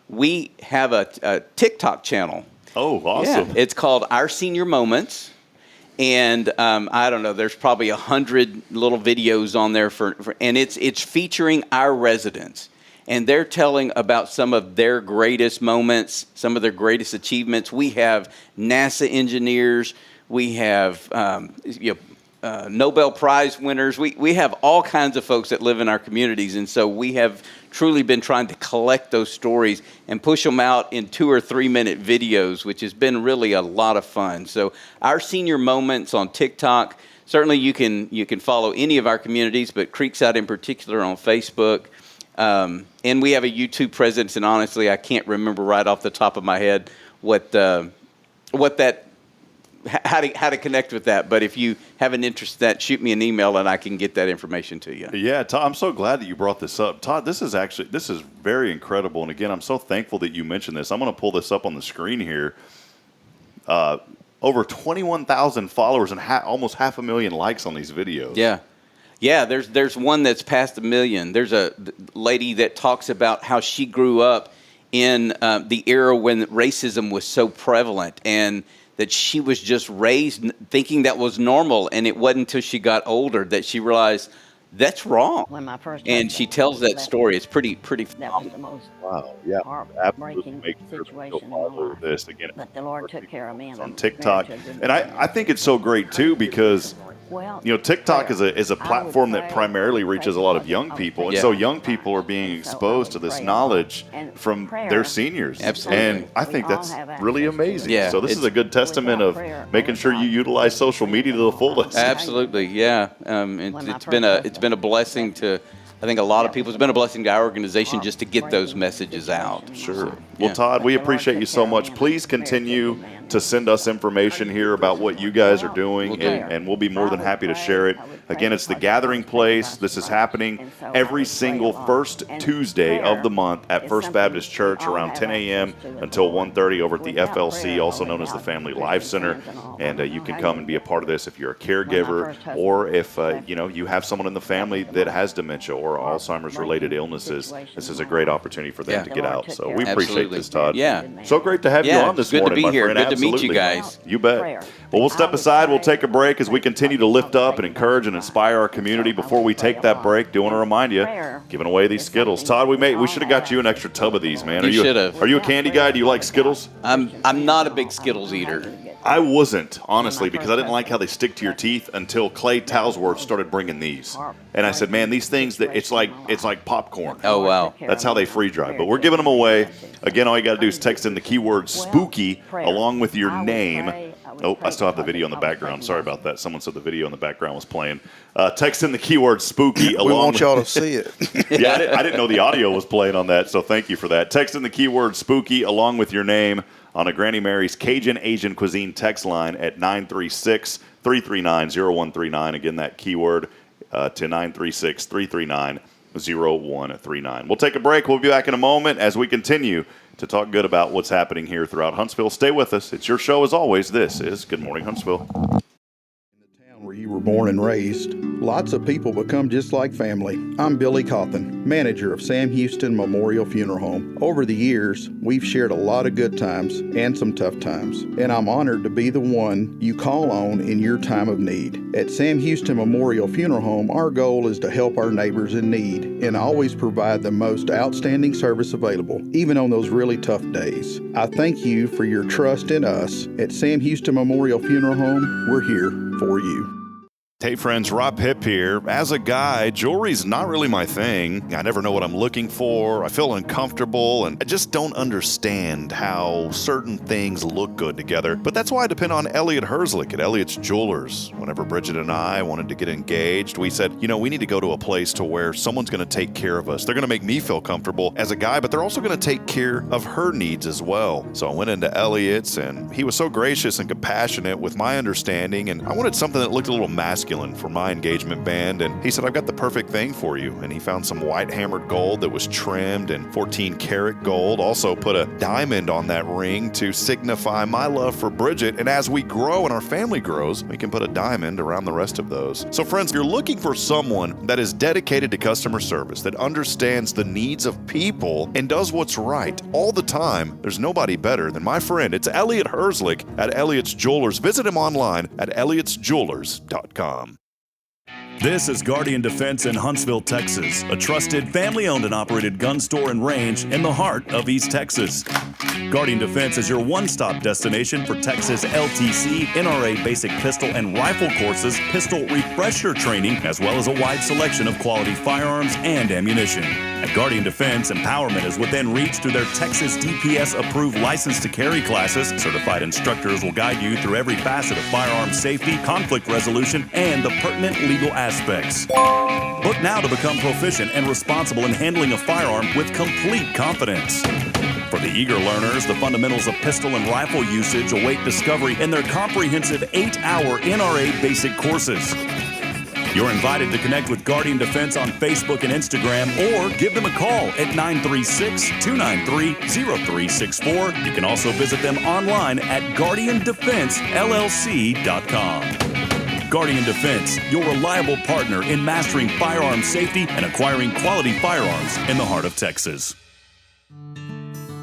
we have a TikTok channel. Oh, awesome. Yeah, it's called Our Senior Moments. And I don't know, there's probably 100 little videos on there and it's featuring our residents. And they're telling about some of their greatest moments, some of their greatest achievements. We have NASA engineers. We have Nobel Prize winners. We have all kinds of folks that live in our communities. And so we have truly been trying to collect those stories and push them out in 2 or 3 minute videos, which has been really a lot of fun. So Our Senior Moments on TikTok. Certainly you can follow any of our communities, but Creekside in particular on Facebook. And we have a YouTube presence, and honestly, I can't remember right off the top of my head how to connect with that. But if you have an interest in that, shoot me an email, and I can get that information to you. Yeah, Todd, I'm so glad that you brought this up. Todd, this is very incredible. And again, I'm so thankful that you mentioned this. I'm going to pull this up on the screen here. Over 21,000 followers and almost 500,000 likes on these videos. Yeah. Yeah, there's one that's past 1 million. There's a lady that talks about how she grew up in the era when racism was so prevalent, and that she was just raised thinking that was normal, and it wasn't until she got older that she realized that's wrong. When my first and she tells that story. It's pretty That was the most heartbreaking situation in my life. This again, but the Lord took care of me. And on TikTok, and I think it's so great too because TikTok is a platform that primarily reaches a lot of young people, and so young people are being exposed to this knowledge from their seniors. Absolutely. And I think that's really amazing. Yeah, so this is a good testament of making sure you utilize social media to the fullest. Absolutely, yeah. It's been a blessing to, I think, a lot of people. It's been a blessing to our organization just to get those messages out. Sure. So, well, Todd, we appreciate you so much. Please continue to send us information here about what you guys are doing, and we'll be more than happy to share it. Again, it's the Gathering Place. This is happening every single first Tuesday of the month at First Baptist Church around 10 a.m. until 1:30 over at the FLC, also known as the Family Life Center. And you can come and be a part of this if you're a caregiver, or if you have someone in the family that has dementia or Alzheimer's-related illnesses. This is a great opportunity for them to get out. So we appreciate this, Todd. Yeah. So great to have you on this morning, good to be my here. friend. Good to meet you Absolutely. guys. You bet. Well, we'll step aside. We'll take a break as we continue to lift up and encourage and inspire our community. Before we take that break, do want to remind you, giving away these Skittles. Todd, we should have got you an extra tub of these, man. You should have. Are you a candy guy? Do you like Skittles? I'm not a big Skittles eater. I wasn't, honestly, because I didn't like how they stick to your teeth until Clay Talsworth started bringing these. And I said, man, these things, it's like popcorn. Oh, wow. That's how they freeze dry. But we're giving them away. Again, all you got to do is text in the keyword spooky along with your name. Oh, I still have the video in the background. Sorry about that. Someone said the video in the background was playing. Text in the keyword spooky along We want y'all to see it. Yeah, I didn't know the audio was playing on that, so thank you for that. Text in the keyword spooky along with your name on a Granny Mary's Cajun Asian Cuisine text line at 936-339-0139. Again, that keyword to 936-339-0139. We'll take a break. We'll be back in a moment as we continue to talk good about what's happening here throughout Huntsville. Stay with us. It's your show as always. This is Good Morning Huntsville. Where you were born and raised, lots of people become just like family. I'm Billy Cauthen, manager of Sam Houston Memorial Funeral Home. Over the years, we've shared a lot of good times and some tough times, and I'm honored to be the one you call on in your time of need. At Sam Houston Memorial Funeral Home, our goal is to help our neighbors in need and always provide the most outstanding service available, even on those really tough days. I thank you for your trust in us. At Sam Houston Memorial Funeral Home, we're here for you. Hey friends, Rob Hip here. As a guy, jewelry's not really my thing. I never know what I'm looking for. I feel uncomfortable, and I just don't understand how certain things look good together. But that's why I depend on Elliot Herzlich at Elliot's Jewelers. Whenever Bridget and I wanted to get engaged, we said, we need to go to a place to where someone's going to take care of us. They're going to make me feel comfortable as a guy, but they're also going to take care of her needs as well. So I went into Elliot's, and he was so gracious and compassionate with my understanding, and I wanted something that looked a little masculine for my engagement band, and he said, I've got the perfect thing for you. And he found some white hammered gold that was trimmed in 14 karat gold, also put a diamond on that ring to signify my love for Bridget, and as we grow and our family grows, we can put a diamond around the rest of those. So friends, if you're looking for someone that is dedicated to customer service, that understands the needs of people and does what's right all the time, there's nobody better than my friend. It's Elliot Herzlich at Elliot's Jewelers. Visit him online at elliotsjewelers.com. This is Guardian Defense in Huntsville, Texas, a trusted family-owned and operated gun store and range in the heart of East Texas. Guardian Defense is your one-stop destination for Texas LTC, NRA basic pistol and rifle courses, pistol refresher training, as well as a wide selection of quality firearms and ammunition. At Guardian Defense, empowerment is within reach through their Texas DPS-approved license to carry classes. Certified instructors will guide you through every facet of firearm safety, conflict resolution, and the pertinent legal aspects. Book now to become proficient and responsible in handling a firearm with complete confidence. For the eager learners, the fundamentals of pistol and rifle usage await discovery in their comprehensive 8-hour NRA basic courses. You're invited to connect with Guardian Defense on Facebook and Instagram, or give them a call at 936-293-0364. You can also visit them online at guardiandefensellc.com. Guardian Defense, your reliable partner in mastering firearm safety and acquiring quality firearms in the heart of Texas.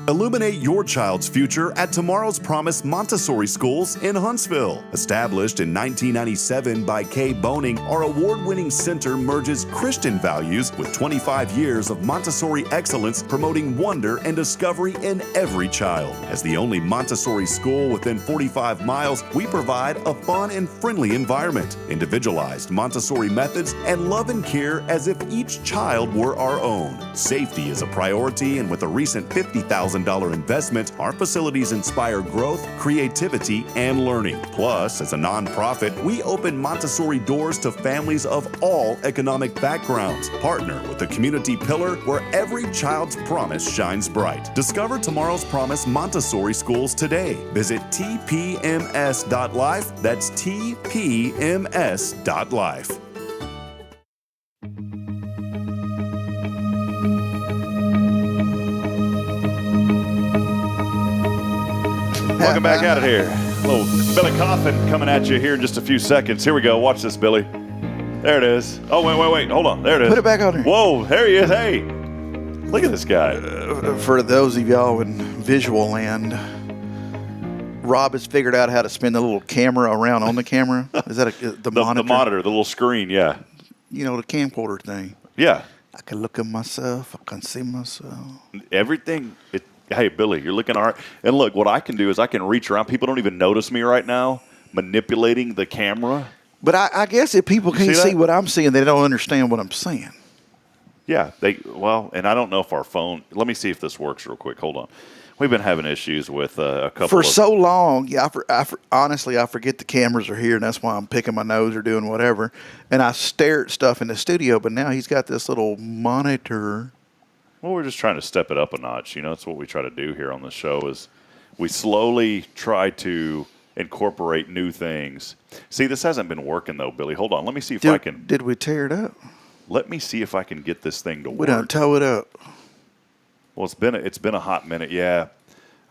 Illuminate your child's future at Tomorrow's Promise Montessori Schools in Huntsville. Established in 1997 by Kay Boning, our award-winning center merges Christian values with 25 years of Montessori excellence, promoting wonder and discovery in every child. As the only Montessori school within 45 miles, we provide a fun and friendly environment, individualized Montessori methods, and love and care as if each child were our own. Safety is a priority, and with a recent $50,000 investment, our facilities inspire growth, creativity, and learning. Plus, as a nonprofit, we open Montessori doors to families of all economic backgrounds. Partner with the community pillar where every child's promise shines bright. Discover Tomorrow's Promise Montessori Schools today. Visit tpms.life. That's tpms.life. Welcome back out of here. Little Billy Cauthen coming at you here in just a few seconds. Here we go. Watch this, Billy. There it is. Oh, wait. Hold on. There it is. Put it back on there. Whoa, there he is. Hey, look at this guy. For those of y'all in visual land, Rob has figured out how to spin the little camera around on the camera. Is that the monitor? The monitor, the little screen, yeah. You know, the camcorder thing. Yeah. I can look at myself. I can see myself. Everything. Hey, Billy, you're looking all right. And look, what I can do is I can reach around. People don't even notice me right now manipulating the camera. But I guess if people can't see what I'm seeing, they don't understand what I'm saying. Yeah. And I don't know if our phone. Let me see if this works real quick. Hold on. We've been having issues with a couple For so long, yeah. Honestly, I forget the cameras are here, and that's why I'm picking my nose or doing whatever. And I stare at stuff in the studio, but now he's got this little monitor. Well, we're just trying to step it up a notch. That's what we try to do here on the show is we slowly try to incorporate new things. See, this hasn't been working, though, Billy. Hold on. Let me see if I can. Did we tear it up? Let me see if I can get this thing to work. We done tow it up. Well, it's been a hot minute, yeah.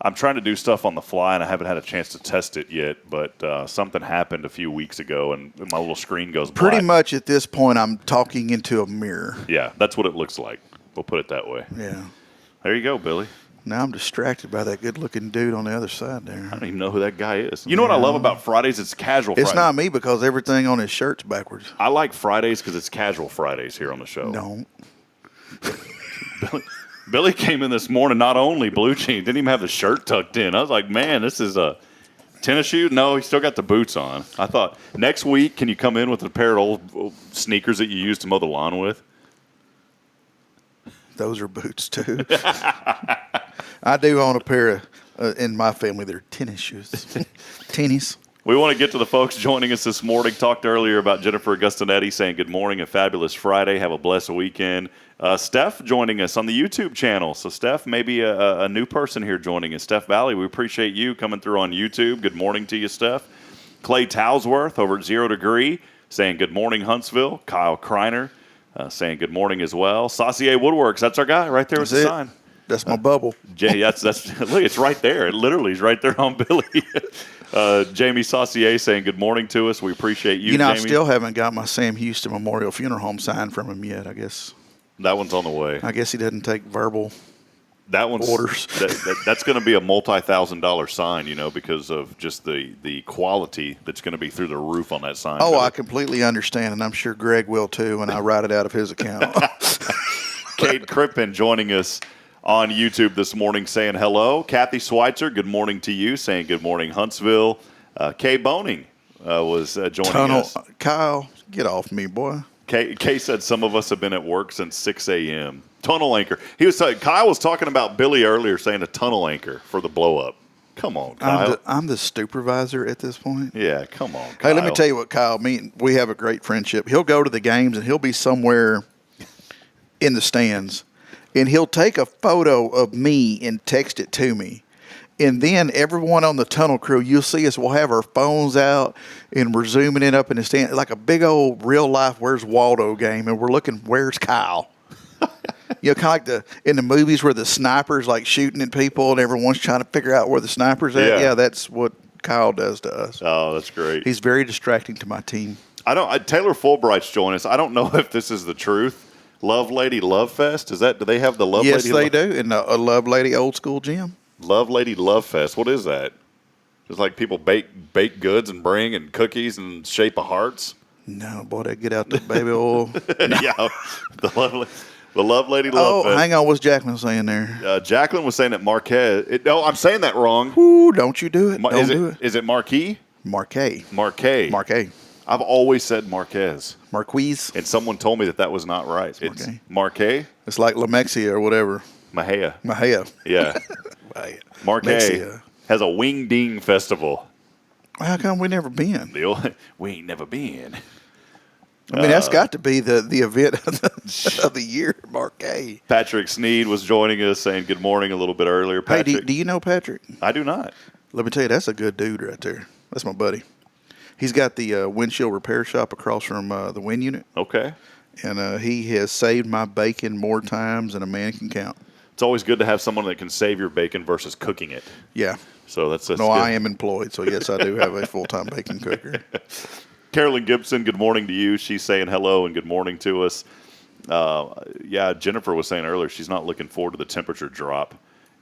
I'm trying to do stuff on the fly, and I haven't had a chance to test it yet, but something happened a few weeks ago, and my little screen goes black. Pretty much at this point, I'm talking into a mirror. Yeah, that's what it looks like. We'll put it that way. Yeah. There you go, Billy. Now I'm distracted by that good-looking dude on the other side there. I don't even know who that guy is. You know what I love about Fridays? It's casual Fridays. It's not me because everything on his shirt's backwards. I like Fridays because it's casual Fridays here on the show. No. Billy came in this morning, not only blue jeans, didn't even have the shirt tucked in. I was like, man, this is Tennis shoes? No, he still got the boots on. I thought, next week, can you come in with a pair of old sneakers that you used to mow the lawn with? Those are boots, too. I do own a pair of, in my family, they're tennis shoes. Tennis. We want to get to the folks joining us this morning. Talked earlier about Jennifer Augustinetti saying good morning, a fabulous Friday. Have a blessed weekend. Steph joining us on the YouTube channel. So, Steph, maybe a new person here joining us. Steph Valley, we appreciate you coming through on YouTube. Good morning to you, Steph. Clay Towsworth over at 0 Degree saying good morning, Huntsville. Kyle Kreiner saying good morning as well. Saucier Woodworks, that's our guy right there with the sign. That's my bubble. Jay, that's look, it's right there. It literally is right there on Billy. Jamie Saucier saying good morning to us. We appreciate you, Jamie. I still haven't got my Sam Houston Memorial Funeral Home signed from him yet, I guess. That one's on the way. I guess he doesn't take verbal orders. That's going to be a multi-$1,000 sign, because of just the quality that's going to be through the roof on that sign. Oh, I completely understand, and I'm sure Greg will too, and I write it out of his account. Kate Crippen joining us on YouTube this morning saying hello. Kathy Schweitzer, good morning to you, saying good morning, Huntsville. Kay Boning was joining us. Kyle, get off me, boy. Kay said some of us have been at work since 6 a.m. Tunnel anchor. Kyle was talking about Billy earlier saying a tunnel anchor for the blow up. Come on, Kyle. I'm the supervisor at this point. Yeah, come on, Kyle. Hey, let me tell you what, Kyle, we have a great friendship. He'll go to the games and he'll be somewhere in the stands, and he'll take a photo of me and text it to me. And then everyone on the tunnel crew, you'll see us, we'll have our phones out, and we're zooming in up in the stand, like a big old real-life Where's Waldo game, and we're looking, where's Kyle? Kind of like in the movies where the sniper's like shooting at people, and everyone's trying to figure out where the sniper's at. Yeah, that's what Kyle does to us. Oh, that's great. He's very distracting to my team. Taylor Fulbright's joining us. I don't know if this is the truth. Love Lady Love Fest, do they have the Love Lady? Yes, they do, in a Love Lady old school gym. Love Lady Love Fest. What is that? Just like people bake goods and bring and cookies in shape of hearts? No, boy, they get out the baby oil. Yeah, the Love Lady Love Fest. Oh, hang on. What's Jacqueline saying there? Jacqueline was saying that Marquez. No, I'm saying that wrong. Ooh, don't you do it. Don't do it. Is it Marquis? Marquez. Marquez. I've always said Marquez. Marquise. And someone told me that was not right. It's Marquez. It's like La Mexia or whatever. Mahia. Yeah. Marquez has a Wing Ding Festival. How come we never been? We ain't never been. I mean, that's got to be the event of the year, Marquez. Patrick Sneed was joining us saying good morning a little bit earlier. Patrick. Hey, do you know Patrick? I do not. Let me tell you, that's a good dude right there. That's my buddy. He's got the windshield repair shop across from the wind unit. Okay. And he has saved my bacon more times than a man can count. It's always good to have someone that can save your bacon versus cooking it. Yeah. So that's good. I am employed, so yes, I do have a full-time bacon cooker. Carolyn Gibson, good morning to you. She's saying hello and good morning to us. Jennifer was saying earlier she's not looking forward to the temperature drop.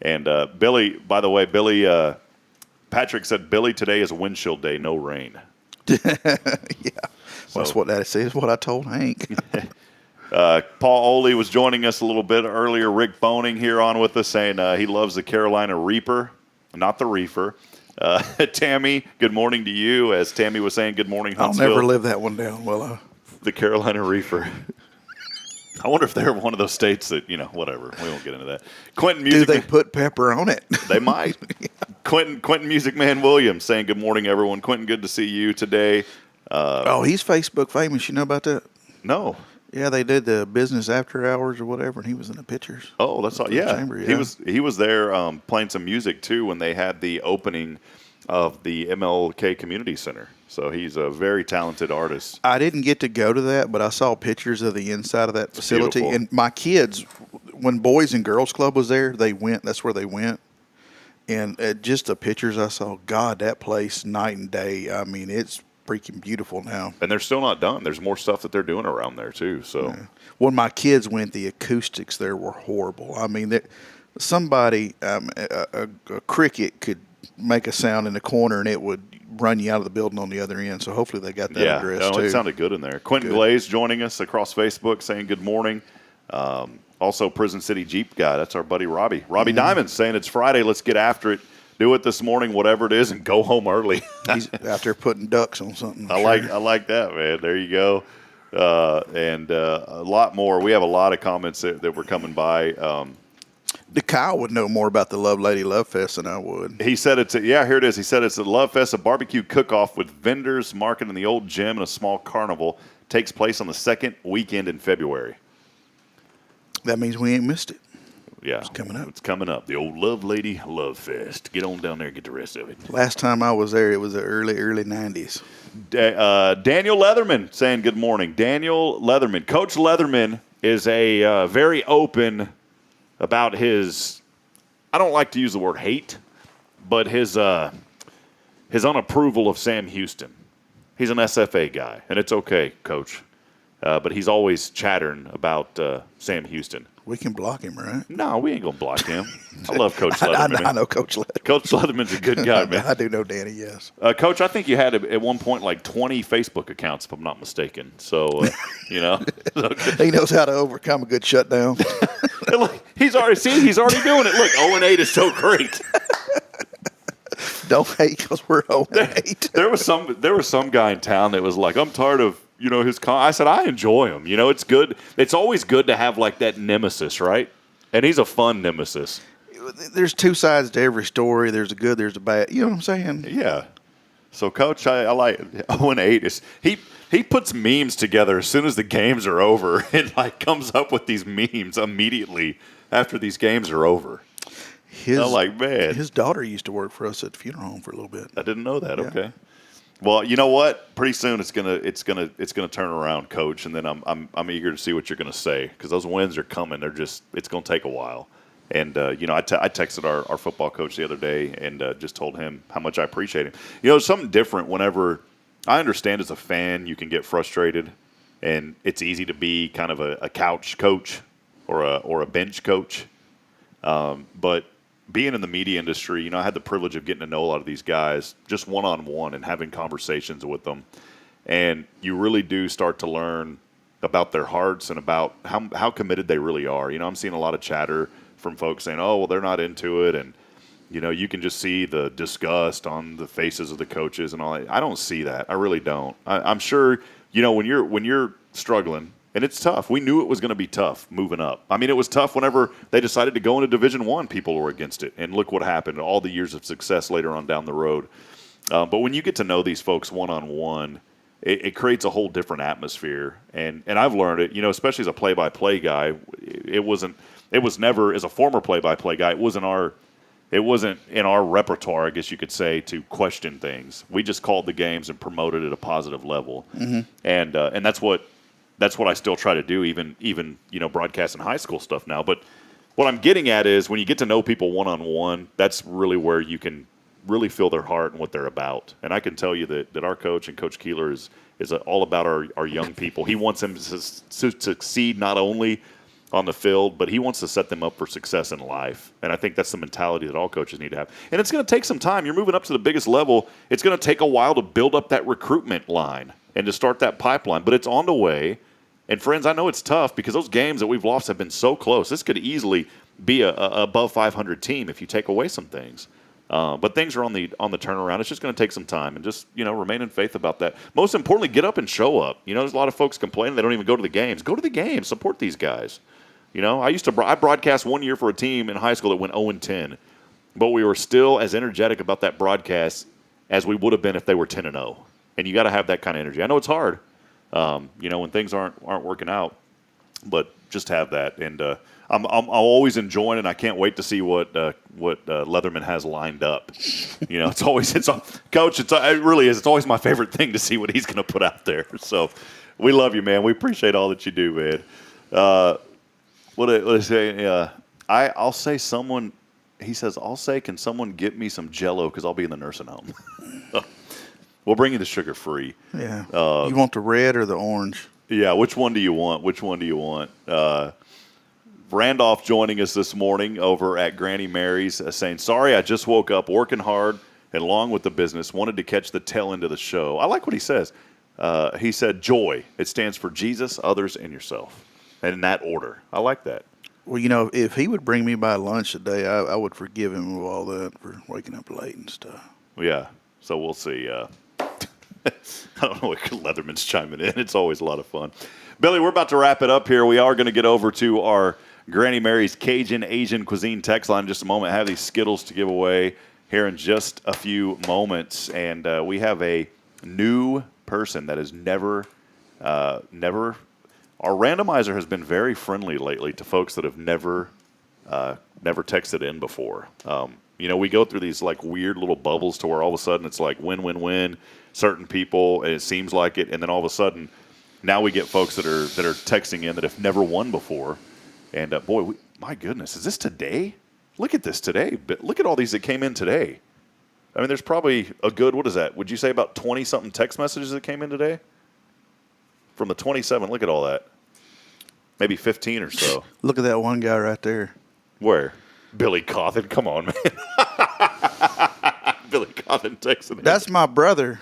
And Billy, by the way, Patrick said, Billy, today is windshield day, no rain. Yeah. Well, that's what that is what I told Hank. Paul Oley was joining us a little bit earlier. Rick Boning here on with us saying he loves the Carolina Reaper, not the Reefer. Tammy, good morning to you. As Tammy was saying, good morning, Huntsville. I'll never live that one down, will I? The Carolina Reaper. I wonder if they're one of those states that, whatever. We won't get into that. Quentin Music. Do they put pepper on it? They might. Yeah. Quentin Music Man Williams saying good morning, everyone. Quentin, good to see you today. He's Facebook famous. You know about that? No. Yeah, they did the business after hours or whatever, and he was in the pictures. Oh, that's all. Yeah. Chamber, yeah, he was there playing some music too when they had the opening of the MLK Community Center. So he's a very talented artist. I didn't get to go to that, but I saw pictures of the inside of that facility. Beautiful. And my kids, when Boys and Girls Club was there, they went. That's where they went. And just the pictures I saw, God, that place night and day. I mean, it's freaking beautiful now. And they're still not done. There's more stuff that they're doing around there too. So when my kids went, the acoustics there were horrible. I mean, somebody, a cricket could make a sound in the corner and it would run you out of the building on the other end. So hopefully they got that addressed too. It sounded good in there. Quentin Glaze joining us across Facebook saying good morning. Also, Prison City Jeep guy. That's our buddy Robbie. Robbie Diamond saying it's Friday. Let's get after it. do it this morning, whatever it is, and go home early. He's out there putting ducks on something. I like that, man. There you go. And a lot more. We have a lot of comments that were coming by. Kyle would know more about the Love Lady Love Fest than I would. He said here it is. He said it's a Love Fest, a barbecue cook-off with vendors, market in the old gym, and a small carnival. Takes place on the second weekend in February. That means we ain't missed it. Yeah. It's coming up. It's coming up. The old Love Lady Love Fest. Get on down there and get the rest of it. Last time I was there, it was the early 90s. Daniel Leatherman saying good morning. Daniel Leatherman. Coach Leatherman is a very open about his, I don't like to use the word hate, but his unapproval of Sam Houston. He's an SFA guy, and it's okay, Coach. But he's always chattering about Sam Houston. We can block him, right? No, we ain't going to block him. I love Coach Leatherman. I know Coach Leatherman. Coach Leatherman's a good guy, man. I do know Danny, yes. Coach, I think you had at one point like 20 Facebook accounts, if I'm not mistaken. So, you know. He knows how to overcome a good shutdown. Look, he's already doing it. Look, 0-8 is so great. Don't hate because we're 0-8. There was some guy in town that was like, I'm tired of, his I said, I enjoy him. It's good. It's always good to have like that nemesis, right? And he's a fun nemesis. There's two sides to every story. There's a good, there's a bad. You know what I'm saying? Yeah. So, Coach, I like 0-8 is he puts memes together as soon as the games are over and like comes up with these memes immediately after these games are over. I'm like, man. His daughter used to work for us at the funeral home for a little bit. I didn't know that. Yeah. Okay. Well, you know what? Pretty soon it's gonna turn around, Coach, and then I'm eager to see what you're gonna say because those wins are coming. It's gonna take a while. And I texted our football coach the other day and just told him how much I appreciate him. It's something different whenever I understand as a fan you can get frustrated, and it's easy to be kind of a couch coach or a bench coach, but being in the media industry, I had the privilege of getting to know a lot of these guys just one-on-one and having conversations with them. And you really do start to learn about their hearts and about how committed they really are. I'm seeing a lot of chatter from folks saying, oh, well, they're not into it. And, you can just see the disgust on the faces of the coaches and all that. I don't see that. I really don't. I'm sure, when you're struggling, and it's tough. We knew it was going to be tough moving up. I mean, it was tough whenever they decided to go into Division I. People were against it. And look what happened, all the years of success later on down the road. But when you get to know these folks one-on-one, it creates a whole different atmosphere. And I've learned it, especially as a play-by-play guy, it was never, as a former play-by-play guy, it wasn't in our repertoire, I guess you could say, to question things. We just called the games and promoted at a positive level. Mm-hmm. And that's what I still try to do, even broadcasting high school stuff now. But what I'm getting at is when you get to know people one-on-one, that's really where you can really feel their heart and what they're about. And I can tell you that our coach and Coach Keeler is all about our young people. He wants them to succeed not only on the field, but he wants to set them up for success in life. And I think that's the mentality that all coaches need to have. And it's going to take some time. You're moving up to the biggest level. It's going to take a while to build up that recruitment line and to start that pipeline. But it's on the way. And, friends, I know it's tough because those games that we've lost have been so close. This could easily be a above 500 team if you take away some things. But things are on the turnaround. It's just going to take some time and just, remain in faith about that. Most importantly, get up and show up. There's a lot of folks complaining they don't even go to the games. Go to the games. Support these guys. I broadcast one year for a team in high school that went 0-10. But we were still as energetic about that broadcast as we would have been if they were 10-0. And you got to have that kind of energy. I know it's hard. When things aren't working out, but just have that. And I'm always enjoying it. And I can't wait to see what Leatherman has lined up. Coach. It really is. It's always my favorite thing to see what he's going to put out there. So we love you, man. We appreciate all that you do, man. What is say? I'll say someone. He says, I'll say, can someone get me some Jell-O because I'll be in the nursing home. We'll bring you the sugar-free. Yeah. You want the red or the orange? Yeah. Which one do you want? Randolph joining us this morning over at Granny Mary's saying, sorry, I just woke up working hard and long with the business. Wanted to catch the tail end of the show. I like what he says. He said, joy. It stands for Jesus, others, and yourself. And in that order. I like that. Well, you know, if he would bring me by lunch today, I would forgive him of all that for waking up late and stuff. Yeah. So we'll see. I don't know what Leatherman's chiming in. It's always a lot of fun. Billy, we're about to wrap it up here. We are going to get over to our Granny Mary's Cajun Asian Cuisine text line in just a moment. I have these Skittles to give away here in just a few moments. And we have a new person that has never our randomizer has been very friendly lately to folks that have never texted in before. You know, we go through these like weird little bubbles to where all of a sudden it's like win, certain people, and it seems like it, and then all of a sudden now we get folks that are texting in that have never won before. And boy, my goodness, is this today? Look at this today. Look at all these that came in today. I mean, there's probably a good, what is that? Would you say about 20-something text messages that came in today? From the 27, look at all that. Maybe 15 or so. Look at that one guy right there. Where? Billy Cauthen. Come on, man. Billy Cauthen texting. That's my brother.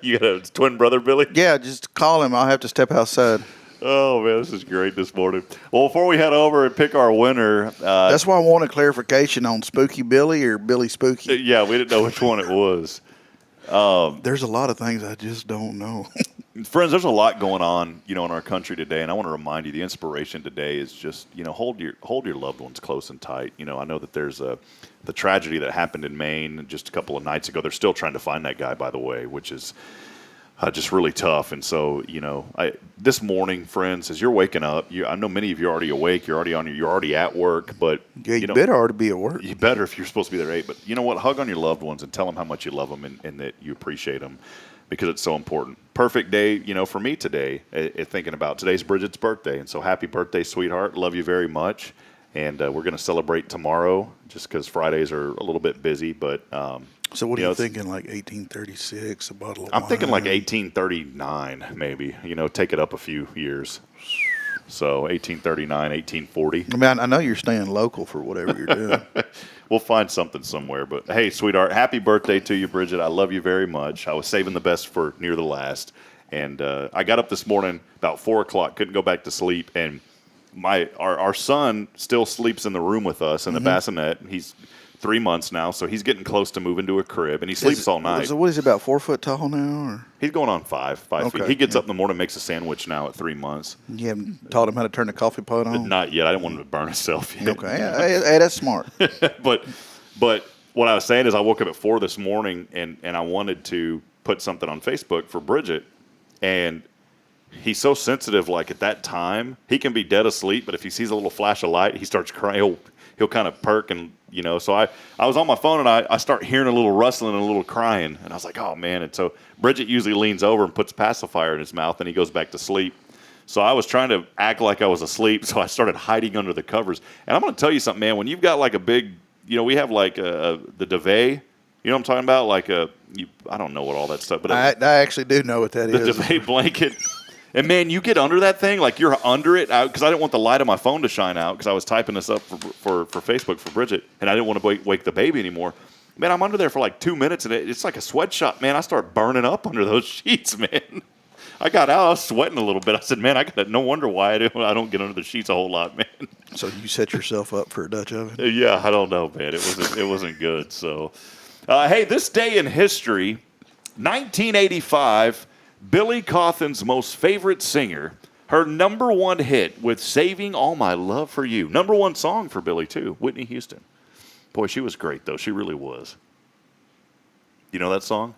You got a twin brother, Billy? Yeah, just call him. I'll have to step outside. Oh, man, this is great this morning. Well, before we head over and pick our winner. That's why I want a clarification on Spooky Billy or Billy Spooky. Yeah, we didn't know which one it was. There's a lot of things I just don't know. Friends, there's a lot going on, you know, in our country today, and I want to remind you the inspiration today is just, you know, hold your loved ones close and tight. You know, I know that there's the tragedy that happened in Maine just a couple of nights ago. They're still trying to find that guy, by the way, which is just really tough. And so, you know, this morning, friends, as you're waking up, I know many of you are already awake. You're already at work, but yeah, you better already be at work. You better if you're supposed to be there at 8. But you know what? Hug on your loved ones and tell them how much you love them and that you appreciate them, because it's so important. Perfect day, you know, for me today, thinking about today's Bridget's birthday. And so happy birthday, sweetheart. Love you very much. And we're going to celebrate tomorrow just because Fridays are a little bit busy. But so what are you thinking, like 1836, a bottle of I'm wine? thinking like 1839, maybe. You know, take it up a few years. So 1839, 1840. I mean, I know you're staying local for whatever you're doing. We'll find something somewhere. But, hey, sweetheart, happy birthday to you, Bridget. I love you very much. I was saving the best for near the last. And I got up this morning about 4 o'clock, couldn't go back to sleep. And our son still sleeps in the room with us in the bassinet. He's 3 months now, so he's getting close to moving to a crib, and he sleeps all night. So what is he, about 4 foot tall now? Or? He's going on 5 feet. He gets up in the morning, makes a sandwich now at 3 months. You haven't taught him how to turn the coffee pot on? Not yet. I didn't want him to burn himself yet. Okay. Hey, that's smart. But what I was saying is I woke up at 4 this morning, and I wanted to put something on Facebook for Bridget, and he's so sensitive. Like at that time, he can be dead asleep, but if he sees a little flash of light, he starts crying. He'll kind of perk, and you know. So I was on my phone, and I start hearing a little rustling and a little crying, and I was like, oh man. And so Bridget usually leans over and puts pacifier in his mouth, and he goes back to sleep. So I was trying to act like I was asleep, so I started hiding under the covers. And I'm going to tell you something, man. When you've got like a big, you know, we have like the duvet. You know what I'm talking about? Like I don't know what all that stuff, but I actually do know what that is. The duvet blanket. And, man, you get under that thing, like you're under it, because I didn't want the light of my phone to shine out because I was typing this up for Facebook for Bridget, and I didn't want to wake the baby anymore. Man, I'm under there for like 2 minutes, and it's like a sweatshop. Man, I start burning up under those sheets, man. I got out. I was sweating a little bit. I said, man, no wonder why I don't get under the sheets a whole lot, man. So you set yourself up for a Dutch oven? Yeah, I don't know, man. It wasn't good. So, hey, this day in history, 1985, Billy Cauthen's most favorite singer, her number one hit with Saving All My Love for You. Number one song for Billy, too, Whitney Houston. Boy, she was great, though. She really was. You know that song?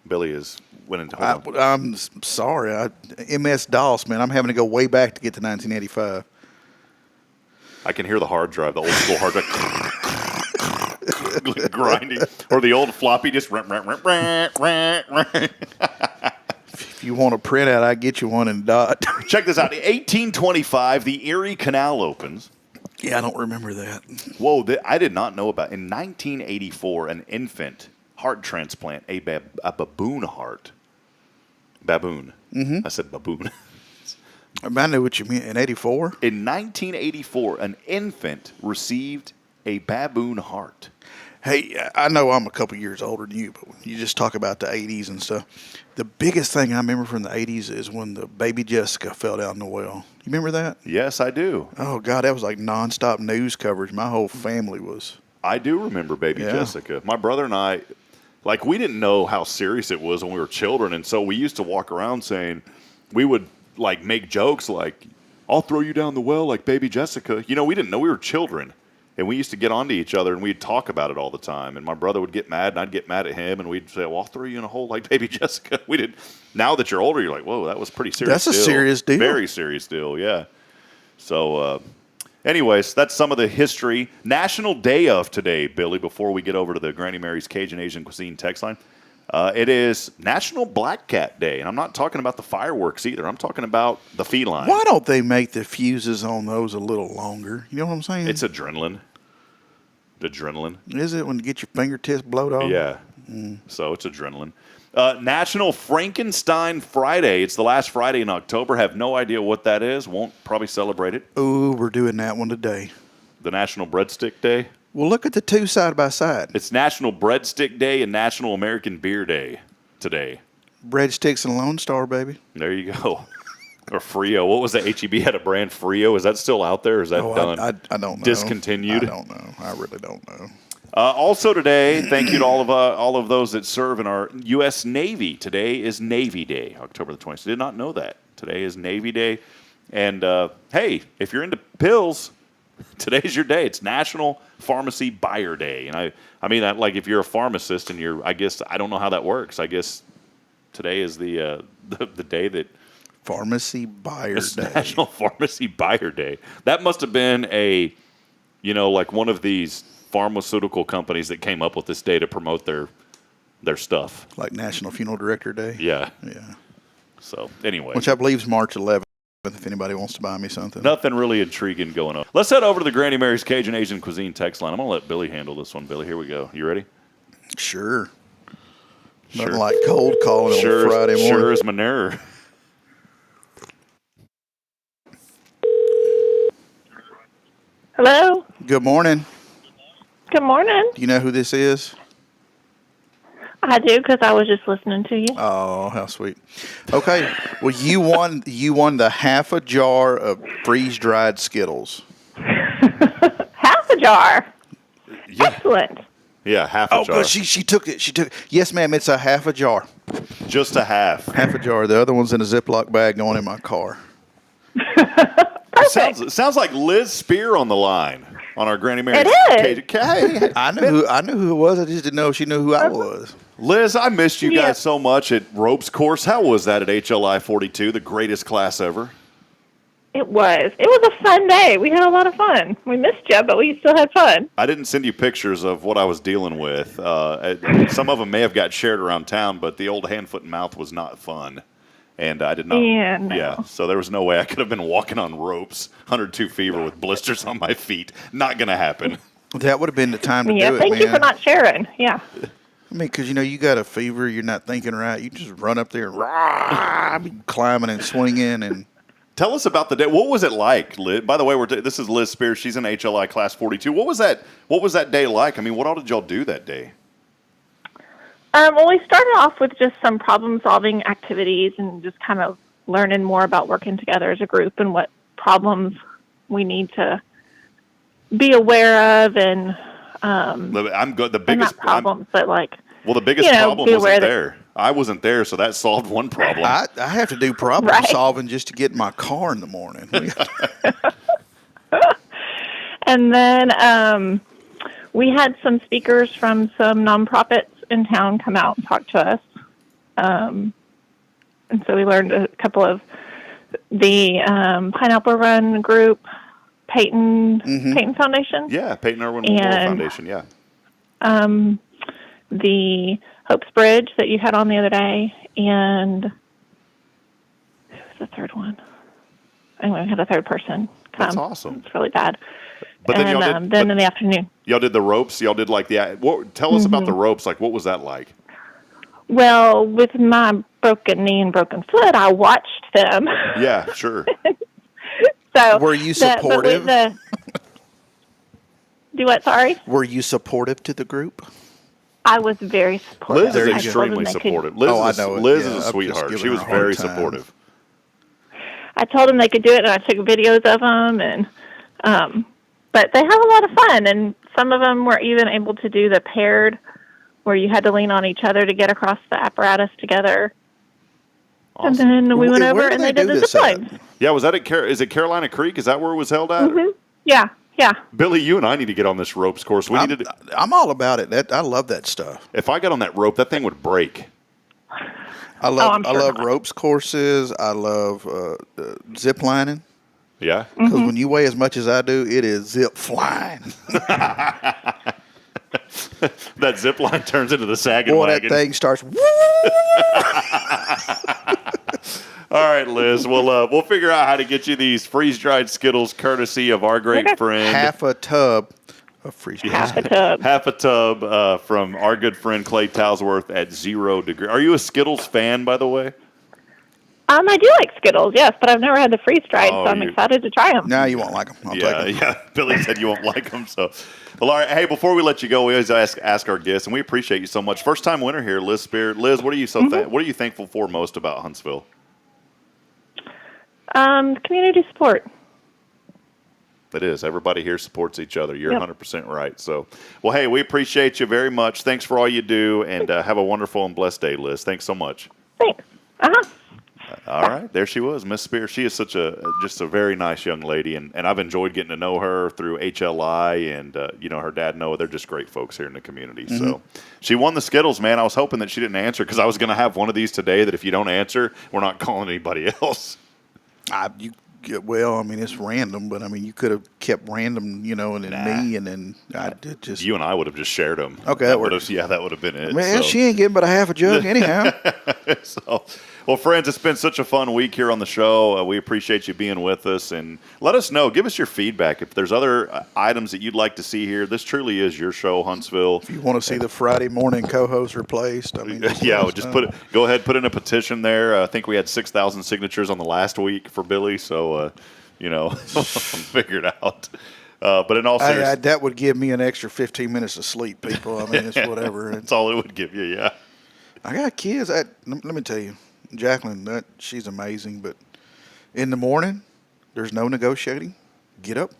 Billy went into home. I'm sorry. MS-DOS, man. I'm having to go way back to get to 1985. I can hear the hard drive, the old school hard drive. Grinding, or the old floppy just if you want a printout, I get you one in dot. Check this out. In 1825, the Erie Canal opens. Yeah, I don't remember that. Whoa, I did not know about. In 1984, an infant heart transplant, a baboon heart. Baboon. Mm-hmm. I said baboon. I knew what you meant. In 84? In 1984, an infant received a baboon heart. Hey, I know I'm a couple years older than you, but when you just talk about the 80s and stuff, the biggest thing I remember from the 80s is when the baby Jessica fell down the well. You remember that? Yes, I do. Oh, God, that was like nonstop news coverage. My whole family was. I do remember baby Yeah. Jessica. My brother and I, like, we didn't know how serious it was when we were children, and so we used to walk around saying, we would, like, make jokes like, I'll throw you down the well like baby Jessica. You know, we didn't know we were children. And we used to get onto each other, and we'd talk about it all the time. And my brother would get mad, and I'd get mad at him, and we'd say, well, I'll throw you in a hole like baby Jessica. We did. Now that you're older, you're like, whoa, that was pretty serious. That's a serious deal. Very serious deal, yeah. So, anyways, that's some of the history. National Day of today, Billy, before we get over to the Granny Mary's Cajun Asian Cuisine text line. It is National Black Cat Day, and I'm not talking about the fireworks either. I'm talking about the feline. Why don't they make the fuses on those a little longer? You know what I'm saying? It's adrenaline. Adrenaline. Is it when you get your fingertips blowed off? Yeah. So it's adrenaline. National Frankenstein Friday. It's the last Friday in October. Have no idea what that is. Won't probably celebrate it. Ooh, we're doing that one today. The National Breadstick Day. Well, look at the two side by side. It's National Breadstick Day and National American Beer Day today. Breadsticks and Lone Star, baby. There you go. Or Frio. What was that? HEB had a brand, Frio. Is that still out there? Or is that done? I don't know. Discontinued? I don't know. I really don't know. Also today, thank you to all of those that serve in our U.S. Navy. Today is Navy Day, October the 20th. Did not know that. Today is Navy Day. And, hey, if you're into pills, today's your day. It's National Pharmacy Buyer Day. And I mean, like if you're a pharmacist and I guess, I don't know how that works. I guess today is the day that Pharmacy Buyer Day. National Pharmacy Buyer Day. That must have been like one of these pharmaceutical companies that came up with this day to promote their stuff. Like National Funeral Director Day? Yeah. Yeah. So, anyway. Which I believe is March 11th, if anybody wants to buy me something. Nothing really intriguing going on. Let's head over to the Granny Mary's Cajun Asian Cuisine text line. I'm going to let Billy handle this one. Billy, here we go. You ready? Sure. Nothing like cold calling on Friday morning. Sure as manure. Hello. Good morning. Good morning. Do you know who this is? I do, because I was just listening to you. Oh, how sweet. Okay. Well, you won the half a jar of freeze-dried Skittles. Half a jar. Yeah. Excellent. Yeah, half a jar. Oh, she took it. She took it. Yes, ma'am, it's a half a jar. Just a half. Half a jar. The other one's in a Ziploc bag going in my car. It sounds like Liz Spear on the line on our Granny Mary's. It is. Hey, I knew who it was. I just didn't know if she knew who I was. Liz, I missed you guys so much at ropes course. How was that at HLI 42, the greatest class ever? It was. It was a fun day. We had a lot of fun. We missed you, but we still had fun. I didn't send you pictures of what I was dealing with. Some of them may have got shared around town, but the old hand, foot, and mouth was not fun. And I did not. Yeah, no. Yeah, so there was no way I could have been walking on ropes, 102 fever with blisters on my feet. Not going to happen. That would have been the time to do it, thank you for not sharing. Yeah. I mean, because, you got a fever, you're not thinking right. You just run up there and be climbing and swinging. And tell us about the day. What was it like, Liz? By the way, this is Liz Spears. She's in HLI Class 42. What was that day like? I mean, what all did y'all do that day? Well, we started off with just some problem-solving activities and just kind of learning more about working together as a group and what problems we need to be aware of and I'm good. The biggest problems, but the biggest problem wasn't there. I wasn't there, so that solved one problem. I have to do problem solving just to get in my car in the morning. And then we had some speakers from some nonprofits in town come out and talk to us. And so we learned a couple of the Pineapple Run group, Peyton Foundation. Yeah, Peyton Irwin Memorial Foundation, yeah. The Hopes Bridge that you had on the other day, and who was the third one? Anyway, we had a third person come. That's awesome. It's really bad. But then, then in the afternoon. Y'all did the ropes? Y'all did tell us about the ropes. Like, what was that like? Well, with my broken knee and broken foot, I watched them. Yeah, sure. So were you supportive? Do what? Sorry. Were you supportive to the group? I was very supportive. Liz is I told them extremely they could- supportive. Liz, I is, know it. Liz Yeah, is a I'm just sweetheart. giving She her was a hard very time. supportive. I told them they could do it, and I took videos of them, and but they have a lot of fun, and some of them were even able to do the paired, where you had to lean on each other to get across the apparatus together. Awesome. And then we went Where over do and they they did do the this zip at? lines. Yeah, was that at is it Carolina Creek? Is that where it was held at? Yeah, yeah. Billy, you and I need to get on this ropes course. We needed. I'm all about it. I love that stuff. If I got on that rope, that thing would break. I love I'm sure not. ropes courses. I love zip lining. Yeah. Because when you weigh as much as I do, it is zip flying. That zip line turns into the sagging Boy, wagon. that thing starts. All right, Liz. We'll figure out how to get you these freeze-dried Skittles, courtesy of our great friend. Half a tub of freeze-dried. Half a tub. Half a tub from our good friend Clay Talsworth at 0 degree. Are you a Skittles fan, by the way? I do like Skittles, yes, but I've never had the freeze dried, Oh, so I'm you- excited to try them. Now you won't like them. I'll take 'em. Yeah. Billy said you won't like them. So, well, all right. Hey, before we let you go, we always ask our guests, and we appreciate you so much. First time winner here, Liz Spear. Liz, what are you what are you thankful for most about Huntsville? Community support. It is. Everybody here supports each other. You're Yep. 100% right. So, well, hey, we appreciate you very much. Thanks for all you do, and have a wonderful and blessed day, Liz. Thanks so much. Thanks. All right, there she was, Miss Spear. She is just a very nice young lady, and I've enjoyed getting to know her through HLI and her dad Noah. They're just great folks here in the community. So she won the Skittles, man. I was hoping that she didn't answer because I was going to have one of these today. That if you don't answer, we're not calling anybody else. Well, I mean, it's random, but I mean, you could have kept random, and then me, and then I did just. You and I would have just shared them. Okay, that works. Yeah, that would have been it. Man, so. she ain't getting but a half a jug anyhow. Well, friends, it's been such a fun week here on the show. We appreciate you being with us, and let us know. Give us your feedback if there's other items that you'd like to see here. This truly is your show, Huntsville. If you want to see the Friday morning co-host replaced, I mean, Yeah, just go ahead, put in a petition there. I think we had 6,000 signatures on the last week for Billy, so figure it out. But in all seriousness, that would give me an extra 15 minutes of sleep, people. I mean, it's whatever. That's all it would give you, yeah. I got kids. Let me tell you, Jacqueline, she's amazing. But in the morning, there's no negotiating. Get up.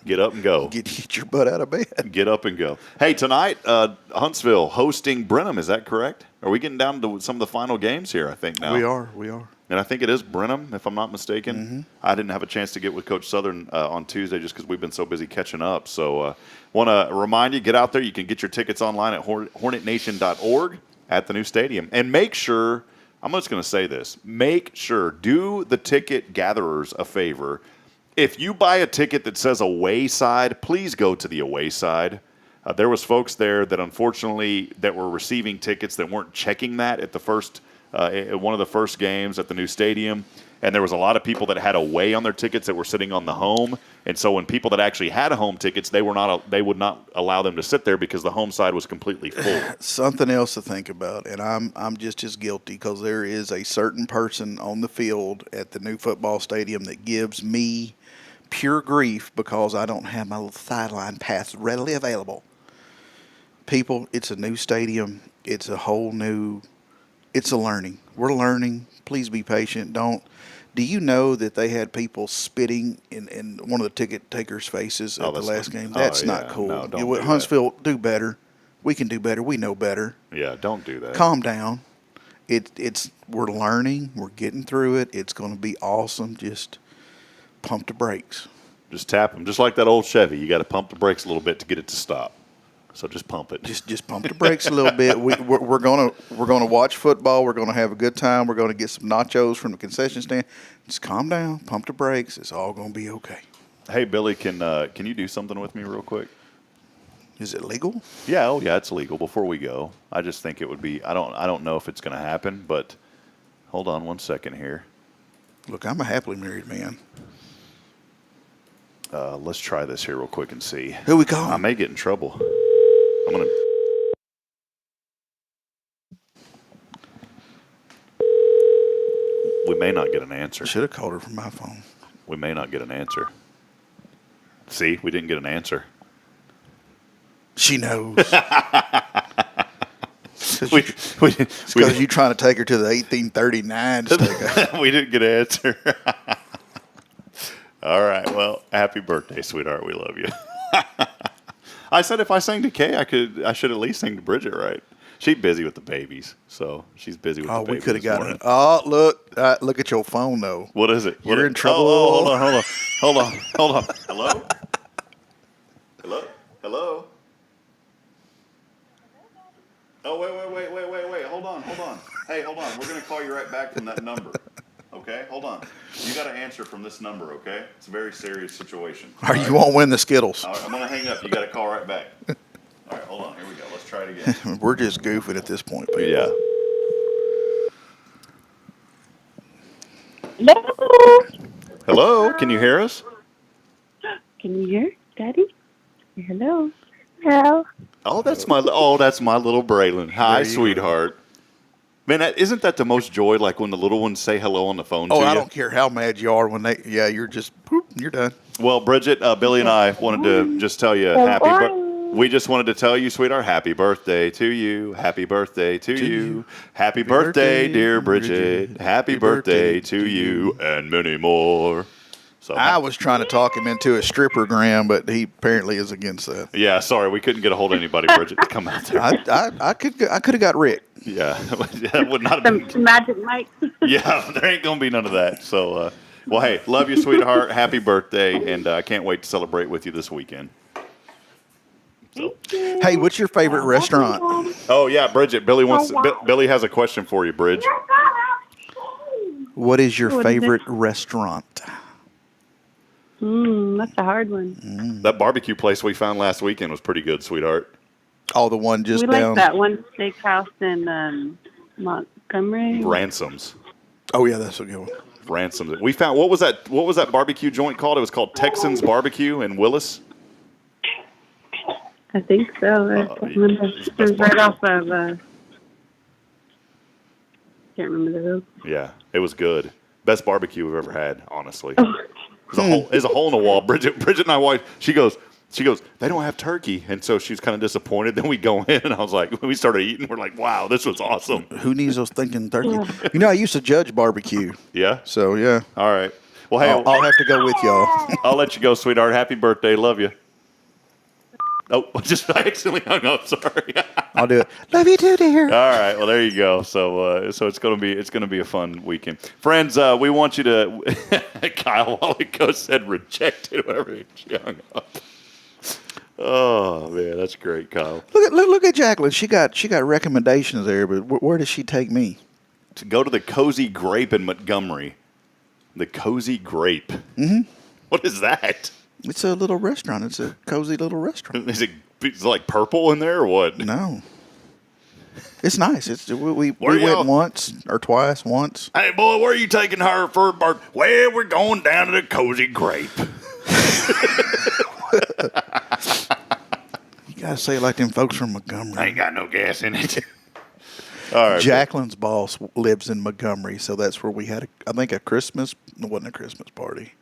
Get up and go. Get your butt out of bed. Get up and go. Hey, tonight, Huntsville hosting Brenham. Is that correct? Are we getting down to some of the final games here, I think, now? We are. And I think it is Brenham, if I'm not mistaken. Mm-hmm. I didn't have a chance to get with Coach Southern on Tuesday just because we've been so busy catching up. So want to remind you, get out there. You can get your tickets online at hornetnation.org at the new stadium. And make sure, I'm just going to say this, do the ticket gatherers a favor. If you buy a ticket that says away side, please go to the away side. There was folks there that unfortunately that were receiving tickets that weren't checking that at the first at one of the first games at the new stadium, and there was a lot of people that had away on their tickets that were sitting on the home, and so when people that actually had home tickets, they would not allow them to sit there because the home side was completely full. Something else to think about, and I'm just as guilty because there is a certain person on the field at the new football stadium that gives me pure grief because I don't have my little sideline pass readily available. People, it's a new stadium. It's a whole new. It's a learning. We're learning. Please be patient. Do you know that they had people spitting in one of the ticket takers' faces at the last game? That's not cool. No, don't do Huntsville, do better. We can do better. We know better. Yeah, don't do that. Calm down. We're learning. We're getting through it. It's going to be awesome. Just pump the brakes. Just tap them, just like that old Chevy. You got to pump the brakes a little bit to get it to stop. So just pump it. Just pump the brakes a little bit. We're gonna watch football. We're gonna have a good time. We're gonna get some nachos from the concession stand. Just calm down. Pump the brakes. It's all gonna be okay. Hey Billy, can you do something with me real quick? Is it legal? Yeah. Oh yeah, it's legal. Before we go, I just think it would be. I don't know if it's gonna happen, but hold on one second here. Look, I'm a happily married man. Let's try this here real quick and see. Who we call? I may get in trouble. I'm going to... We may not get an answer. Should have called her from my phone. We may not get an answer. See, we didn't get an answer. She knows. Because you trying to take her to the 1839 steakhouse. We didn't get an answer. All right. Well, happy birthday, sweetheart. We love you. I said if I sang to Kay, I should at least sing to Bridget, right? She's busy with the babies, so she's busy with the babies. We could have got it. Oh, look at your phone, though. What is it? You're in trouble. Oh, hold on. Hello? Hello? Oh, wait. Hold on. Hey, hold on. We're going to call you right back from that number. Okay? Hold on. You got to answer from this number, okay? It's a very serious situation. Or you won't win the Skittles. All right, I'm going to hang up. You got to call right back. All right, hold on. Here we go. Let's try it again. We're just goofing at this point, people. Yeah. Hello? Can you hear us? Can you hear, Daddy? Hello. Hello. Oh, that's my little Braylon. Hi, sweetheart. Man, isn't that the most joy? Like when the little ones say hello on the phone to you. Oh, I don't care how mad you are when they. Yeah, you're just. You're done. Well, Bridget, Billy, and I wanted to just tell you we just wanted to tell you, sweetheart, happy birthday to you. Happy birthday to you. Happy birthday, dear Bridget. Happy birthday to you, and many more. So I was trying to talk him into a strippergram, but he apparently is against that. Yeah, sorry, we couldn't get a hold of anybody, Bridget, to come out there. I could have got Rick. Yeah, that would not have been. Some magic Mike. Yeah, there ain't gonna be none of that. So, well, hey, love you, sweetheart. Happy birthday, and I can't wait to celebrate with you this weekend. So. Hey, what's your favorite restaurant? Oh yeah, Bridget. Billy has a question for you, Bridge. What is your favorite restaurant? That's a hard one. That barbecue place we found last weekend was pretty good, sweetheart. Oh, the one just we down. like that one steakhouse in Montgomery. Ransoms. Oh yeah, that's a good one. Ransoms. We found what was that barbecue joint called? It was called Texans Barbecue in Willis. I think so. It was right off of. Can't remember the road. Yeah, it was good. Best barbecue we've ever had, honestly. There's a hole in the wall. Bridget and I watched. She goes, they don't have turkey. And so she was kind of disappointed. Then we go in, and I was like, we started eating. We're like, wow, this was awesome. Who needs those thinking turkey? You know, I used to judge barbecue. Yeah? So, yeah. All right. Well, hey. I'll have to go with y'all. I'll let you go, sweetheart. Happy birthday. Love you. Oh, I accidentally hung up. Sorry. I'll do it. Love you too, dear. All right. Well, there you go. So it's gonna be a fun weekend, friends. We want you to. Kyle Wallico said rejected. Whatever. She hung up. Oh man, that's great, Kyle. Look at Jacqueline. She got recommendations there, but where does she take me? To go to the Cozy Grape in Montgomery. The Cozy Grape. Mm-hmm. What is that? It's a little restaurant. It's a cozy little restaurant. Is it like purple in there or what? No. It's nice. We went once or twice. Once. Hey, boy, where are you taking her for a birthday? Well, we're going down to the Cozy Grape. You got to say it like them folks from Montgomery. I ain't got no gas in it. All right. Jacqueline's boss lives in Montgomery, so that's where we had, a Christmas. It wasn't a Christmas party.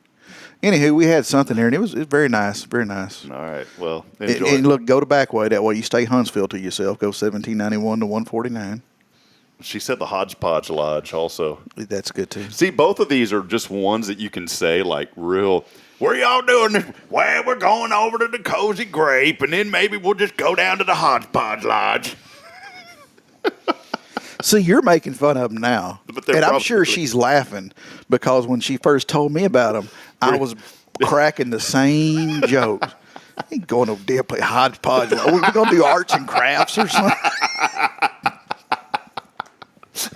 Anywho, we had something there, and it was very nice, very nice. All right, well, enjoy. And look, go the back way. That way you stay Huntsville to yourself. Go 1791 to 149. She said the Hodgepodge Lodge also. That's good, too. See, both of these are just ones that you can say, like, real, where y'all doing this? Well, we're going over to the Cozy Grape, and then maybe we'll just go down to the Hodgepodge Lodge. See, you're making fun of them now. And I'm sure she's laughing because when she first told me about them, I was cracking the same joke. Ain't going to damn play hodgepodge. We're going to do arts and crafts or something.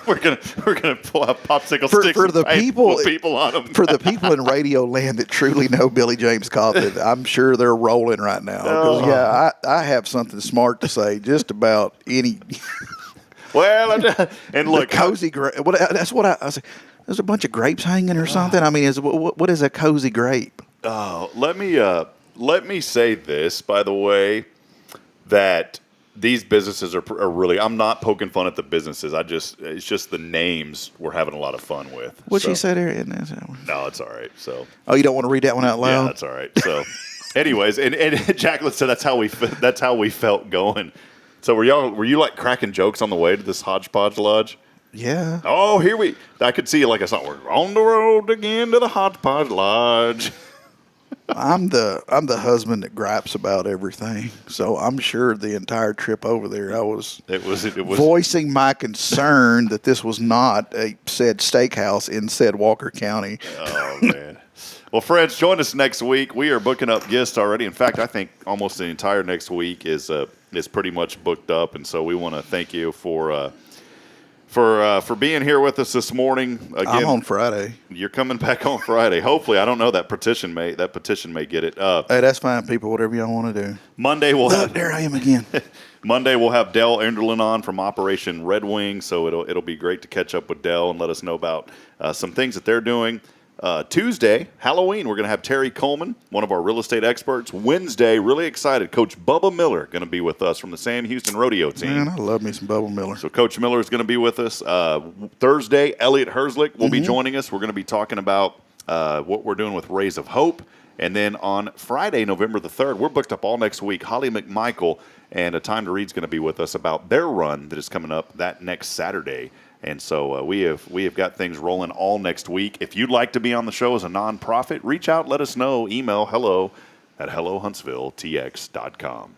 We're gonna pull out popsicle sticks for the people on them. For the people in radio land that truly know Billy James Cauthen, I'm sure they're rolling right now. Yeah, I have something smart to say just about any. Well, and look, the cozy grape. That's what I was. There's a bunch of grapes hanging or something. I mean, what is a cozy grape? Oh, let me say this, by the way, that these businesses are really. I'm not poking fun at the businesses. It's just the names we're having a lot of fun with. What'd she say there? No, it's all right. So. Oh, you don't want to read that one out loud? Yeah, that's all right. So. Anyways, and Jacqueline said that's how we felt going. So were you like cracking jokes on the way to this Hodgepodge Lodge? Yeah. Oh, I could see you like I saw we're on the road again to the Hodgepodge Lodge. I'm the husband that gripes about everything, so I'm sure the entire trip over there I was voicing my concern that this was not a said steakhouse in said Walker County. Oh man. Well, friends, join us next week. We are booking up guests already. In fact, I think almost the entire next week is pretty much booked up, and so we want to thank you for being here with us this morning. Again, I'm on Friday. You're coming back on Friday. Hopefully, I don't know, that petition may get it. Hey, that's fine, people. Whatever y'all want to do. Monday we'll have. There I am again. Monday we'll have Dell Enderlin on from Operation Red Wing, so it'll be great to catch up with Dell and let us know about some things that they're doing. Tuesday, Halloween, we're going to have Terry Coleman, one of our real estate experts. Wednesday, really excited, Coach Bubba Miller going to be with us from the Sam Houston Rodeo team. Man, I love me some Bubba Miller. So Coach Miller is going to be with us. Thursday, Elliot Herzlich will be joining us. We're going to be talking about what we're doing with Rays of Hope. And then on Friday, November the 3rd, we're booked up all next week. Holly McMichael and A Time to Read is going to be with us about their run that is coming up that next Saturday. And so we have got things rolling all next week. If you'd like to be on the show as a nonprofit, reach out, let us know. Email hello@hellohuntsvilletx.com.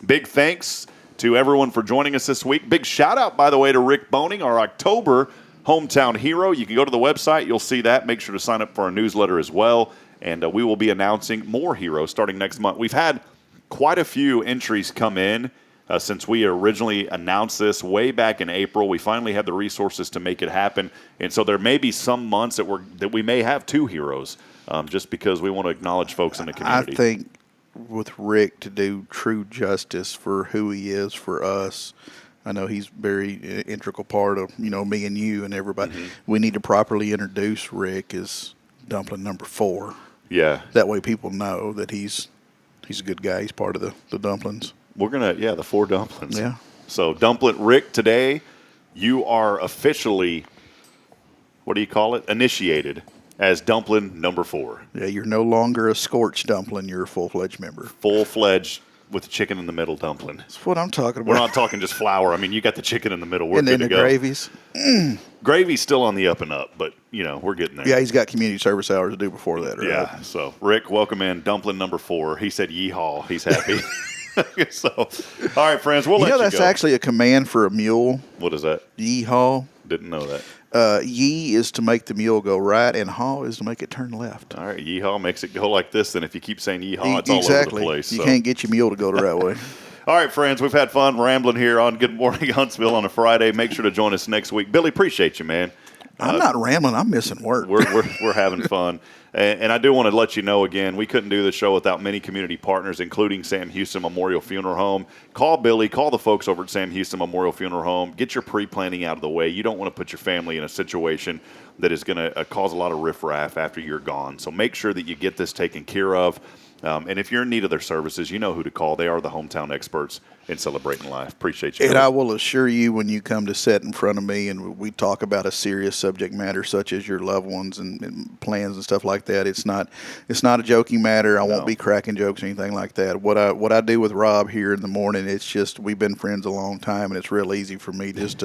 Big thanks to everyone for joining us this week. Big shout out, by the way, to Rick Boning, our October hometown hero. You can go to the website. You'll see that. Make sure to sign up for our newsletter as well. And we will be announcing more heroes starting next month. We've had quite a few entries come in. Since we originally announced this way back in April, we finally had the resources to make it happen, and so there may be some months that we may have 2 heroes, just because we want to acknowledge folks in the community. I think with Rick, to do true justice for who he is for us, I know he's very integral part of me and you and everybody. Mm-hmm. We need to properly introduce Rick as Dumpling number 4. Yeah, that way people know that he's a good guy. He's part of the Dumplings. We're the 4 dumplings. Yeah. So Dumpling Rick, today you are officially, what do you call it? Initiated as Dumpling number 4. Yeah, you're no longer a scorched dumpling. You're a full-fledged member. Full-fledged with chicken in the middle dumpling. That's what I'm talking about. We're not talking just flour. I mean, you got the chicken in the middle. We're and good then to the go. gravies. Gravy's still on the up and up, but we're getting there. Yeah, he's got community service hours to do before that, right? Yeah. So Rick, welcome in Dumpling number 4. He said yeehaw. He's happy. So, all right, friends, we'll let you go. That's actually a command for a mule. What is that? Yeehaw. Didn't know that. Yee is to make the mule go right, and haw is to make it turn left. All right, yeehaw makes it go like this. Then if you keep saying yeehaw, it's all over the place. You can't get your mule to go the right way. All right, friends, we've had fun rambling here on Good Morning Huntsville on a Friday. Make sure to join us next week. Billy, appreciate you, man. I'm not rambling. I'm missing work. We're having fun. And I do want to let you know again, we couldn't do the show without many community partners, including Sam Houston Memorial Funeral Home. Call Billy, call the folks over at Sam Houston Memorial Funeral Home. Get your pre-planning out of the way. You don't want to put your family in a situation that is going to cause a lot of riffraff after you're gone. So make sure that you get this taken care of. And if you're in need of their services, you know who to call. They are the hometown experts in celebrating life. Appreciate you. And I will assure you, when you come to sit in front of me and we talk about a serious subject matter such as your loved ones and plans and stuff like that, it's not a joking matter. I won't be cracking jokes or anything like that. What I do with Rob here in the morning, it's just we've been friends a long time, and it's real easy for me just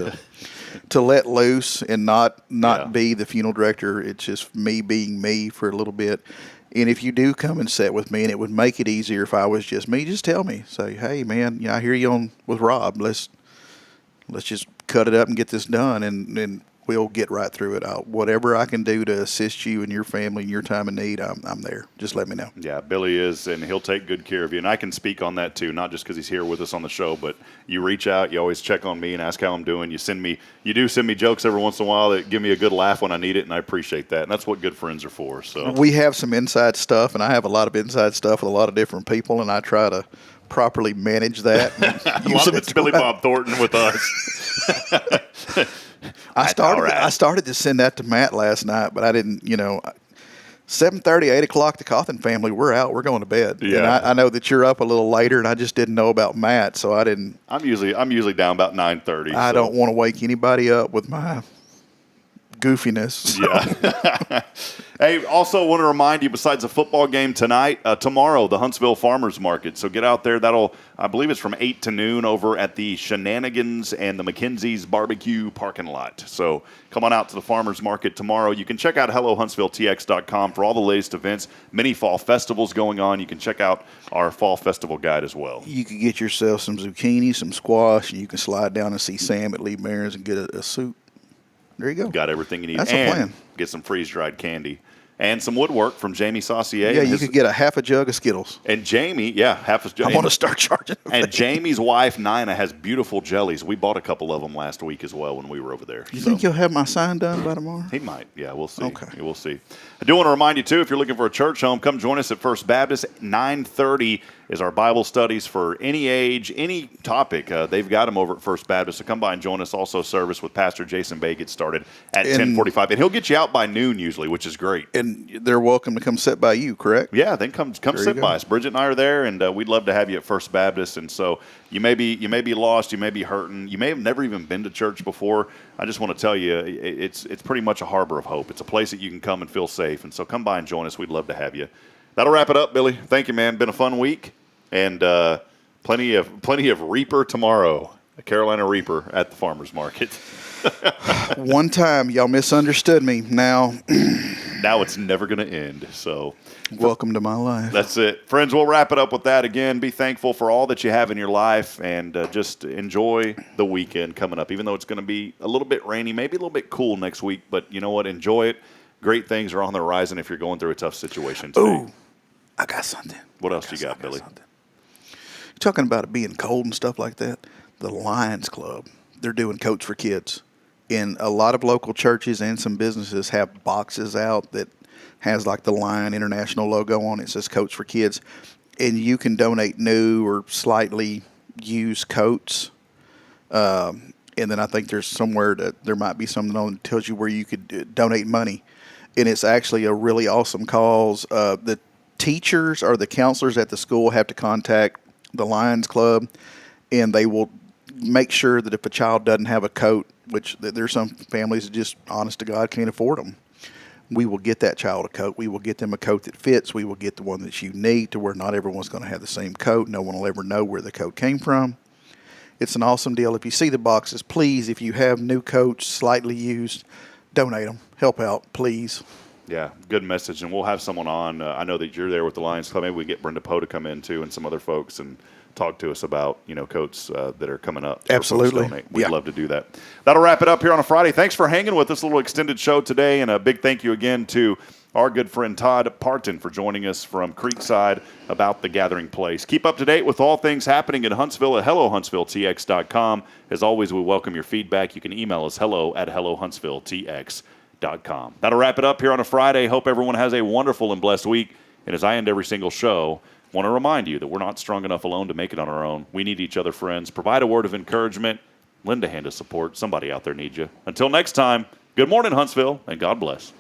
to let loose and not be the funeral director. It's just me being me for a little bit. And if you do come and sit with me, and it would make it easier if I was just me, just tell me. Say, hey, man, I hear you on with Rob. Let's just cut it up and get this done, and we'll get right through it. Whatever I can do to assist you and your family in your time of need, I'm there. Just let me know. Yeah, Billy is, and he'll take good care of you. And I can speak on that, too, not just because he's here with us on the show, but you reach out, you always check on me and ask how I'm doing. You do send me jokes every once in a while that give me a good laugh when I need it, and I appreciate that. And that's what good friends are for. So we have some inside stuff, and I have a lot of inside stuff with a lot of different people, and I try to properly manage that. A lot of it's Billy Bob Thornton with us. I started to send that to Matt last night, but I didn't, 7:30, 8 o'clock, the Cauthen family, we're out. We're going to bed. Yeah. And I know that you're up a little later, and I just didn't know about Matt, so I didn't. I'm usually down about 9:30. I don't want to wake anybody up with my goofiness. Yeah. Hey, also want to remind you, besides the football game tonight, tomorrow, the Huntsville Farmers Market. So get out there. I believe it's from 8 to noon over at the Shenanigans and the McKenzie's Barbecue parking lot. So come on out to the Farmers Market tomorrow. You can check out HelloHuntsvilleTX.com for all the latest events, many fall festivals going on. You can check out our fall festival guide as well. You can get yourself some zucchini, some squash, and you can slide down and see Sam at Lee Marin's and get a soup. There you go. Got everything you need. That's and a plan. Get some freeze-dried candy. And some woodwork from Jamie Saucier. Yeah, you could get a half a jug of Skittles. And Jamie, half a jug. I'm going to start charging them. And Jamie's wife, Nina, has beautiful jellies. We bought a couple of them last week as well when we were over there. You think you'll have my sign done by tomorrow? He might. Yeah, we'll see. Okay. We'll see. I do want to remind you, too, if you're looking for a church home, come join us at First Baptist. 9:30 is our Bible studies for any age, any topic. They've got them over at First Baptist. So come by and join us. Also, service with Pastor Jason Bay gets started at 10:45. And he'll get you out by noon usually, which is great. And they're welcome to come sit by you, correct? Yeah, then come sit by us. Bridget and I are there, and we'd love to have you at First Baptist. And so you may be lost, you may be hurting, you may have never even been to church before. I just want to tell you, it's pretty much a harbor of hope. It's a place that you can come and feel safe. And so come by and join us. We'd love to have you. That'll wrap it up, Billy. Thank you, man. Been a fun week, and plenty of Reaper tomorrow, a Carolina Reaper at the farmers market. One time, y'all misunderstood me. Now it's never going to end. So, welcome to my life. That's it, friends. We'll wrap it up with that again. Be thankful for all that you have in your life, and just enjoy the weekend coming up. Even though it's going to be a little bit rainy, maybe a little bit cool next week, but you know what? Enjoy it. Great things are on the horizon if you're going through a tough situation today. Ooh, I got something. What else you got, Billy? You're talking about it being cold and stuff like that. The Lions Club, they're doing coats for kids. And a lot of local churches and some businesses have boxes out that has like the Lion International logo on it. It says coats for kids. And you can donate new or slightly used coats. And then I think there's somewhere that there might be something on that tells you where you could donate money. And it's actually a really awesome cause. The teachers or the counselors at the school have to contact the Lions Club, and they will make sure that if a child doesn't have a coat, which there's some families that just, honest to God, can't afford them, we will get that child a coat. We will get them a coat that fits. We will get the one that's unique to where not everyone's going to have the same coat. No one will ever know where the coat came from. It's an awesome deal. If you see the boxes, please, if you have new coats, slightly used, donate them. Help out, please. Yeah, good message. And we'll have someone on. I know that you're there with the Lions Club. Maybe we get Brenda Poe to come in, too, and some other folks and talk to us about, coats that are coming up. Absolutely. We'd love to do that. That'll wrap it up here on a Friday. Thanks for hanging with us. A little extended show today. And a big thank you again to our good friend Todd Partin for joining us from Creekside about the Gathering Place. Keep up to date with all things happening in Huntsville at HelloHuntsvilleTX.com. As always, we welcome your feedback. You can email us hello@HelloHuntsvilleTX.com. That'll wrap it up here on a Friday. Hope everyone has a wonderful and blessed week. And as I end every single show, I want to remind you that we're not strong enough alone to make it on our own. We need each other, friends. Provide a word of encouragement. Lend a hand of support. Somebody out there needs you. Until next time, good morning, Huntsville, and God bless.